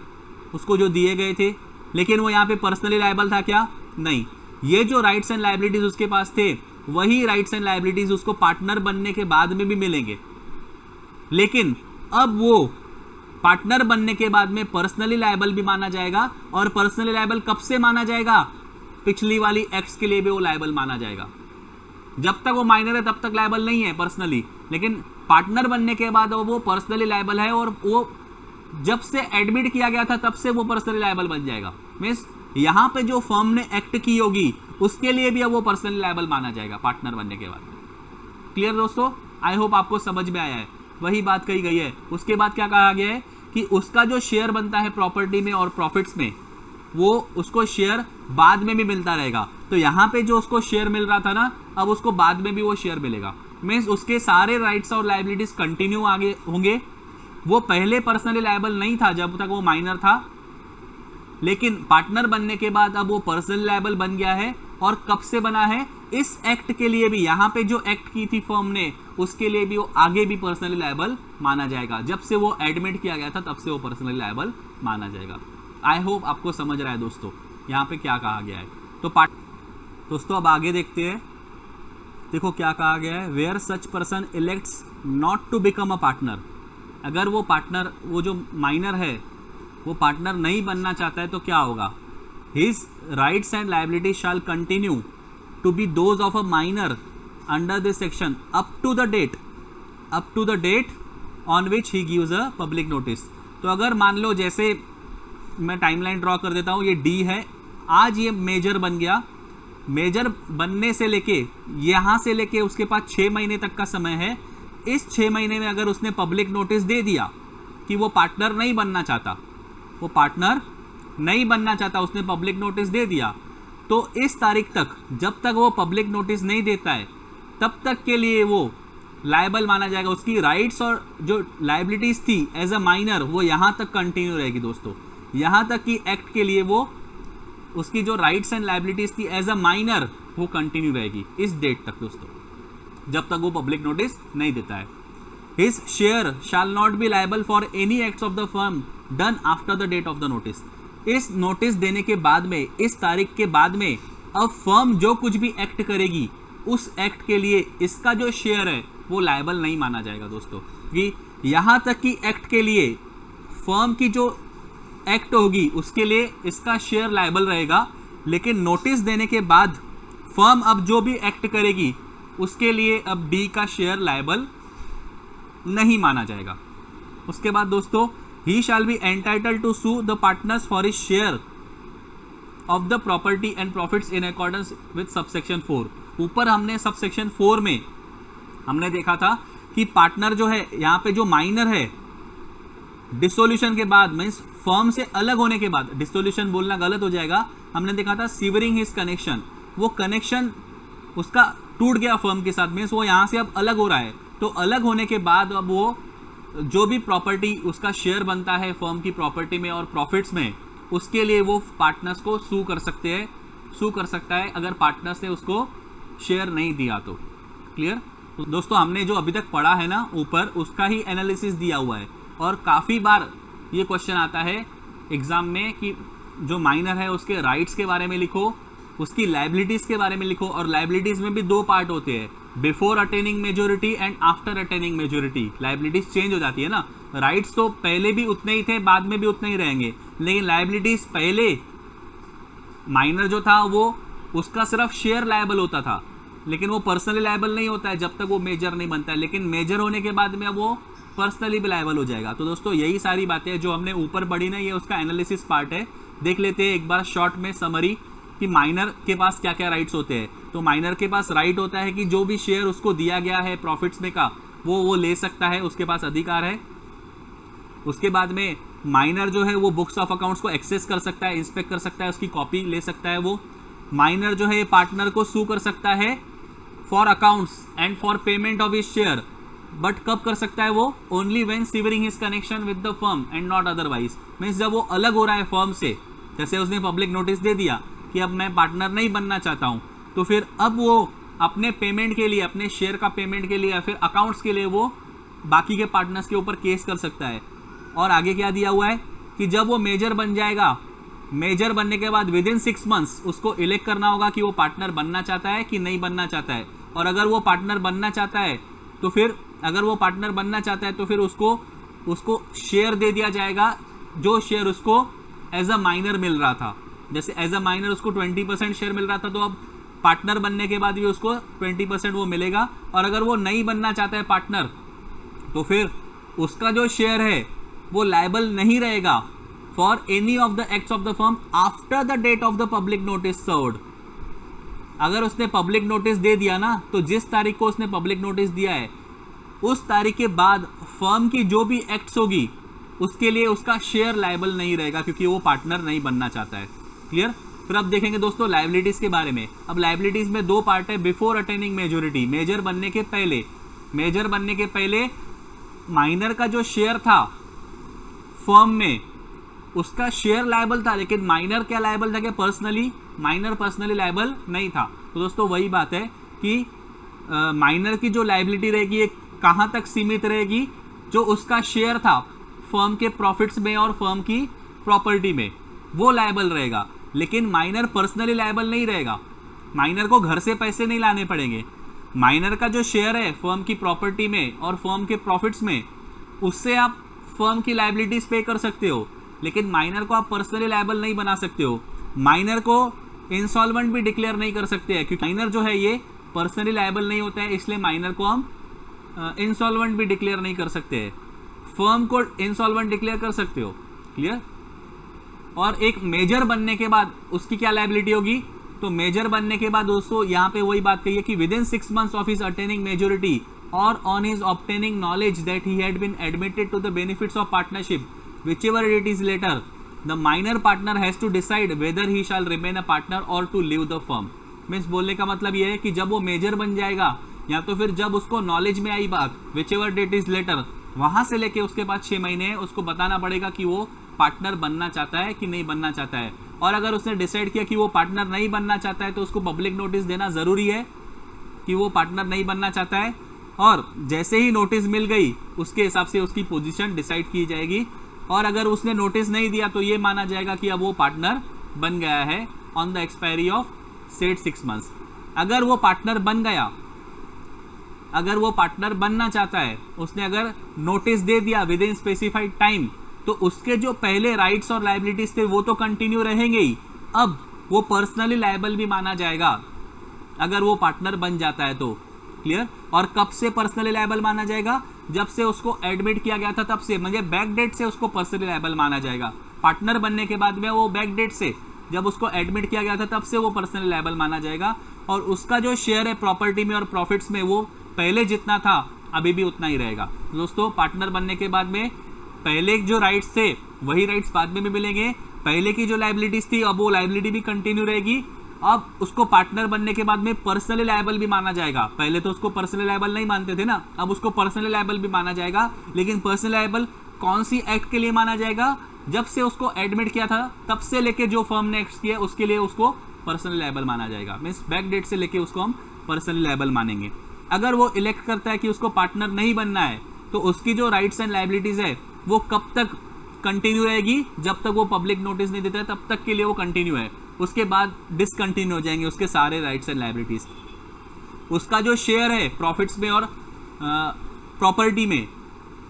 उसको जो दिए गए थे, लेकिन वो यहां पे पर्सनली लायबल था क्या, नहीं। ये जो राइट्स एंड लाइबिलिटीज उसके पास थे, वही राइट्स एंड लाइबिलिटीज उसको पार्टनर बनने के बाद में भी मिलेंगे। लेकिन अब वो पार्टनर बनने के बाद में पर्सनली लायबल भी माना जाएगा। और पर्सनली लायबल कब से माना जाएगा, पिछली वाली एक्ट्स के लिए भी वो लायबल माना जाएगा। जब तक वो माइनर है तब तक लायबल नहीं है पर्सनली, लेकिन पार्टनर बनने के बाद वो पर्सनली लायबल है, और वो जब से एडमिट किया गया था तब से वो पर्सनली लायबल बन जाएगा। मींस यहां पे जो फर्म ने एक्ट की होगी उसके लिए भी अब वो पर्सनली लायबल माना जाएगा पार्टनर बनने के बाद। क्लियर दोस्तों, आई होप आपको समझ में आया है। वही बात कही गई है। उसके बाद क्या कहा गया है कि उसका जो शेयर बनता है प्रॉपर्टी में और प्रॉफिट्स में, वो उसको शेयर बाद में भी मिलता रहेगा। तो यहाँ पे जो उसको शेयर मिल रहा था ना, अब उसको बाद में भी वो शेयर मिलेगा। मीन्स उसके सारे राइट्स और लाइबिलिटीज कंटिन्यू आगे होंगे। वो पहले पर्सनली लायबल नहीं था जब तक वो माइनर था, लेकिन पार्टनर बनने के बाद अब वो पर्सनली लायबल बन गया है। और कब से बना है, इस एक्ट के लिए भी, यहाँ पे जो एक्ट की थी फर्म ने, उसके लिए भी वो आगे भी पर्सनली लायबल माना जाएगा। जब से वो एडमिट किया गया था तब से वो पर्सनली लायबल माना जाएगा। आई होप आपको समझ रहा है दोस्तों यहाँ पे क्या कहा गया है। तो दोस्तों अब आगे देखते हैं। देखो क्या कहा गया है, where such person elects not to become a partner. अगर वो पार्टनर, वो जो माइनर है, वो पार्टनर नहीं बनना चाहता है तो क्या होगा, his rights and liabilities shall continue to be those of a minor under this section up to the date on which he gives a public notice. तो अगर मान लो, जैसे मैं टाइमलाइन ड्रॉ कर देता हूँ, ये डी है, आज ये मेजर बन गया, मेजर बनने से लेके यहाँ से लेके उसके पास 6 महीने तक का समय है। इस 6 महीने में अगर उसने पब्लिक नोटिस दे दिया कि वो पार्टनर नहीं बनना चाहता, वो पार्टनर नहीं बनना चाहता, उसने पब्लिक नोटिस दे दिया, तो इस तारीख तक, जब तक वो पब्लिक नोटिस नहीं देता है तब तक के लिए वो लायबल माना जाएगा। उसकी राइट्स और जो लाइबिलिटीज थी एज अ माइनर वो यहाँ तक कंटिन्यू रहेगी दोस्तों, यहाँ तक कि एक्ट के लिए वो उसकी जो राइट्स एंड लाइबिलिटीज थी एज अ माइनर वो कंटिन्यू रहेगी इस डेट तक दोस्तों, जब तक वो पब्लिक नोटिस नहीं देता है। His share shall not be liable for any acts of the firm done after the date of the notice. इस नोटिस देने के बाद में, इस तारीख के बाद में अब फर्म जो कुछ भी एक्ट करेगी उस एक्ट के लिए इसका जो शेयर है वो लायबल नहीं माना जाएगा दोस्तों। कि यहाँ तक कि एक्ट के लिए फर्म की जो एक्ट होगी उसके लिए इसका शेयर लायबल रहेगा, लेकिन नोटिस देने के बाद फर्म अब जो भी एक्ट करेगी उसके लिए अब डी का शेयर लायबल नहीं माना जाएगा। उसके बाद दोस्तों, he shall be entitled to sue the partners for his share of the property and profits in accordance with subsection 4। ऊपर हमने सबसेक्शन 4 में हमने देखा था कि पार्टनर जो है यहाँ पे जो माइनर है, डिसोल्यूशन के बाद मीन्स फर्म से अलग होने के बाद, डिसोल्यूशन बोलना गलत हो जाएगा, हमने देखा था सीवरिंग हिज कनेक्शन, वो कनेक्शन उसका टूट गया फर्म के साथ, मीन्स वो यहाँ से अब अलग हो रहा है। तो अलग होने के बाद अब वो जो भी प्रॉपर्टी उसका शेयर बनता है फर्म की प्रॉपर्टी में और प्रॉफिट्स में, उसके लिए वो पार्टनर्स को सू कर सकता है अगर पार्टनर्स ने उसको शेयर नहीं दिया तो। क्लियर? तो दोस्तों हमने जो अभी तक पढ़ा है ना ऊपर, उसका ही एनालिसिस दिया हुआ है, और काफ़ी बार ये क्वेश्चन आता है एग्जाम में कि जो माइनर है उसके राइट्स के बारे में लिखो, उसकी लाइबिलिटीज़ के बारे में लिखो, और लाइबिलिटीज़ में भी 2 पार्ट होते हैं, before attaining majority and after attaining majority. Liabilities change हो जाती है ना, राइट्स तो पहले भी उतने ही थे, बाद में भी उतने ही रहेंगे, लेकिन लाइबिलिटीज़ पहले माइनर जो था वो उसका सिर्फ शेयर लायबल होता था, लेकिन वो पर्सनली लायबल नहीं होता है जब तक वो मेजर नहीं बनता है, लेकिन मेजर होने के बाद में अब वो पर्सनली भी लायबल हो जाएगा। तो दोस्तों यही सारी बातें जो हमने ऊपर पढ़ी ना, ये उसका एनालिसिस पार्ट है। देख लेते हैं एक बार शॉर्ट में समरी कि माइनर के पास क्या क्या राइट्स होते हैं। तो माइनर के पास राइट होता है कि जो भी शेयर उसको दिया गया है प्रॉफिट्स में का वो ले सकता है, उसके पास अधिकार है। उसके बाद में माइनर जो है वो बुक्स ऑफ अकाउंट्स को एक्सेस कर सकता है, इंस्पेक्ट कर सकता है, उसकी कॉपी ले सकता है। वो माइनर जो है पार्टनर को सू कर सकता है for accounts and for payment of his share, but कब कर सकता है वो? Only when severing his connection with the firm and not otherwise. Means जब वो अलग हो रहा है फर्म से, जैसे उसने पब्लिक नोटिस दे दिया कि अब मैं पार्टनर नहीं बनना चाहता हूँ, तो फिर अब वो अपने पेमेंट के लिए, अपने शेयर का पेमेंट के लिए या फिर अकाउंट्स के लिए वो बाकी के पार्टनर्स के ऊपर केस कर सकता है। और आगे क्या दिया हुआ है कि जब वो मेजर बन जाएगा, मेजर बनने के बाद विद इन 6 मंथ्स उसको इलेक्ट करना होगा कि वो पार्टनर बनना चाहता है कि नहीं बनना चाहता है। और अगर वो पार्टनर बनना चाहता है तो फिर उसको शेयर दे दिया जाएगा, जो शेयर उसको एज अ माइनर मिल रहा था। जैसे एज अ माइनर उसको 20% शेयर मिल रहा था, तो अब पार्टनर बनने के बाद भी उसको 20% वो मिलेगा। और अगर वो नहीं बनना चाहता है पार्टनर, तो फिर उसका जो शेयर है वो लायबल नहीं रहेगा for any of the acts of the firm after the date of the public notice served. अगर उसने पब्लिक नोटिस दे दिया ना, तो जिस तारीख को उसने पब्लिक नोटिस दिया है उस तारीख के बाद फर्म की जो भी एक्ट्स होगी उसके लिए उसका शेयर लायबल नहीं रहेगा, क्योंकि वो पार्टनर नहीं बनना चाहता है। क्लियर? फिर अब देखेंगे दोस्तों लायबिलिटीज के बारे में। अब लायबिलिटीज में 2 पार्ट है, बिफोर अटेनिंग मेजोरिटी, मेजर बनने के पहले माइनर का जो शेयर था फर्म में उसका शेयर लायबल था, लेकिन माइनर क्या लायबल था कि पर्सनली? माइनर पर्सनली लायबल नहीं था। तो दोस्तों वही बात है कि माइनर की जो लायबिलिटी रहेगी ये कहाँ तक सीमित रहेगी? जो उसका शेयर था फर्म के प्रॉफिट्स में और फर्म की प्रॉपर्टी में, वो लायबल रहेगा, लेकिन माइनर पर्सनली लायबल नहीं रहेगा। माइनर को घर से पैसे नहीं लाने पड़ेंगे। माइनर का जो शेयर है फर्म की प्रॉपर्टी में और फर्म के प्रॉफिट्स में, उससे आप फर्म की लायबिलिटीज पे कर सकते हो, लेकिन माइनर को आप पर्सनली लायबल नहीं बना सकते हो। माइनर को इंसॉल्वेंट भी डिक्लेयर नहीं कर सकते हैं, क्योंकि माइनर जो है ये पर्सनली लायबल नहीं होता है, इसलिए माइनर को हम इंसॉल्वेंट भी डिक्लेयर नहीं कर सकते हैं। फर्म को इंसॉल्वेंट डिक्लेयर कर सकते हो। क्लियर? और एक मेजर बनने के बाद उसकी क्या लायबिलिटी होगी, तो मेजर बनने के बाद दोस्तों यहाँ पे वही बात कही है कि with in 6 months of his attaining majority और on his obtaining knowledge that he had been admitted to the benefits of partnership whichever it is later the minor partner has to decide whether he shall remain a partner or to leave the firm। Means बोलने का मतलब ये है कि जब वो major बन जाएगा या तो फिर जब उसको नॉलेज में आई बात whichever date is later, वहां से लेके उसके बाद 6 महीने उसको बताना पड़ेगा कि वो पार्टनर बनना चाहता है कि नहीं बनना चाहता है। और अगर उसने डिसाइड किया कि वो पार्टनर नहीं बनना चाहता है तो उसको पब्लिक नोटिस देना जरूरी है कि वो पार्टनर नहीं बनना चाहता है, और जैसे ही नोटिस मिल गई उसके हिसाब से उसकी पोजीशन डिसाइड की जाएगी। और अगर उसने नोटिस नहीं दिया तो ये माना जाएगा कि अब वो पार्टनर बन गया है on the expiry of said 6 months। अगर वो पार्टनर बन गया, अगर वो पार्टनर बनना चाहता है, उसने अगर नोटिस दे दिया विद इन स्पेसिफाइड टाइम, तो उसके जो पहले राइट्स और लायबिलिटीज थे वो तो कंटिन्यू रहेंगे ही, अब वो पर्सनली लायबल भी माना जाएगा अगर वो पार्टनर बन जाता है तो। क्लियर। और कब से पर्सनली लायबल माना जाएगा, जब से उसको एडमिट किया गया था तब से, मतलब बैक डेट से उसको पर्सनली लायबल माना जाएगा। पार्टनर बनने के बाद में वो बैक डेट से, जब उसको एडमिट किया गया था तब से वो पर्सनली लायबल माना जाएगा। और उसका जो शेयर है प्रॉपर्टी में और प्रॉफिट्स में वो पहले जितना था अभी भी उतना ही रहेगा। दोस्तों पार्टनर बनने के बाद में पहले जो राइट्स थे वही राइट्स बाद में भी मिलेंगे, पहले की जो लायबिलिटीज थी अब वो लायबिलिटी भी कंटिन्यू रहेगी। अब उसको पार्टनर बनने के बाद में पर्सनली लायबल भी माना जाएगा। पहले तो उसको पर्सनली लायबल नहीं मानते थे ना, अब उसको पर्सनली लायबल भी माना जाएगा। लेकिन पर्सनली लायबल कौन सी एक्ट के लिए माना जाएगा, जब से उसको एडमिट किया था तब से लेके जो फर्म ने एक्ट किया उसके लिए उसको पर्सनली लायबल माना जाएगा। मीन्स बैक डेट से लेके उसको हम पर्सनली लायबल मानेंगे। अगर वो इलेक्ट करता है कि उसको पार्टनर नहीं बनना है तो उसकी जो राइट्स एंड लायबिलिटीज है वो कब तक कंटिन्यू रहेगी, जब तक वो पब्लिक नोटिस नहीं देता है तब तक के लिए वो कंटिन्यू है। उसके बाद डिसकंटिन्यू हो जाएंगे उसके सारे राइट्स एंड लायबिलिटीज। उसका जो शेयर है प्रॉफिट्स में और प्रॉपर्टी में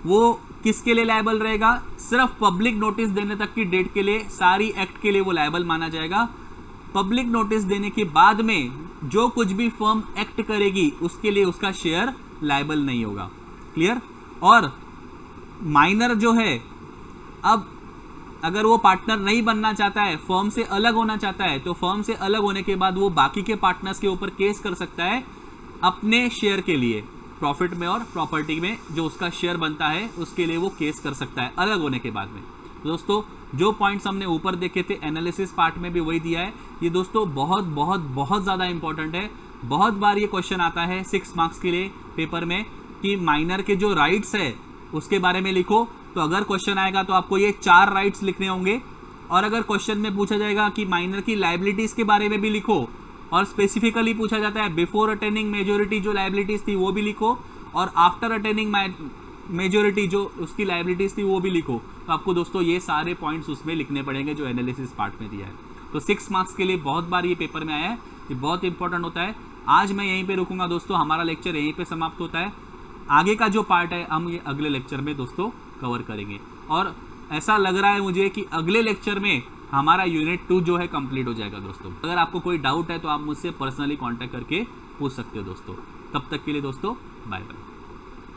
वो किसके लिए लायबल रहेगा, सिर्फ पब्लिक नोटिस देने तक की डेट के लिए सारी एक्ट के लिए वो लायबल माना जाएगा। पब्लिक नोटिस देने के बाद में जो कुछ भी फर्म एक्ट करेगी उसके लिए उसका शेयर लायबल नहीं होगा। क्लियर। और माइनर जो है, अब अगर वो पार्टनर नहीं बनना चाहता है, फर्म से अलग होना चाहता है, तो फर्म से अलग होने के बाद वो बाकी के पार्टनर्स के ऊपर केस कर सकता है अपने शेयर के लिए, प्रॉफिट में और प्रॉपर्टी में जो उसका शेयर बनता है उसके लिए वो केस कर सकता है अलग होने के बाद में। दोस्तों जो पॉइंट्स हमने ऊपर देखे थे एनालिसिस पार्ट में भी वही दिया है। ये दोस्तों बहुत बहुत बहुत ज़्यादा इंपॉर्टेंट है। बहुत बार ये क्वेश्चन आता है 6 मार्क्स के लिए पेपर में कि माइनर के जो राइट्स है उसके बारे में लिखो। तो अगर क्वेश्चन आएगा तो आपको ये 4 राइट्स लिखने होंगे। और अगर क्वेश्चन में पूछा जाएगा कि माइनर की लायबिलिटीज़ के बारे में भी लिखो, और स्पेसिफिकली पूछा जाता है बिफोर अटेनिंग मेजोरिटी जो लायबिलिटीज़ थी वो भी लिखो, और आफ्टर अटेनिंग मेजोरिटी जो उसकी लायबिलिटीज़ थी वो भी लिखो। तो आपको दोस्तों ये सारे पॉइंट्स उसमें लिखने पड़ेंगे जो एनालिसिस पार्ट में दिया है। तो 6 मार्क्स के लिए बहुत बार ये पेपर में आया है, ये बहुत इंपॉर्टेंट होता है। आज मैं यहीं पे रुकूंगा दोस्तों, हमारा लेक्चर यहीं पे समाप्त होता है। आगे का जो पार्ट है हम ये अगले लेक्चर में दोस्तों कवर करेंगे। और ऐसा लग रहा है मुझे कि अगले लेक्चर में हमारा यूनिट 2 जो है कंप्लीट हो जाएगा दोस्तों। अगर आपको कोई डाउट है तो आप मुझसे पर्सनली कांटेक्ट करके पूछ सकते हो दोस्तों। तब तक के लिए दोस्तों बाय बाय।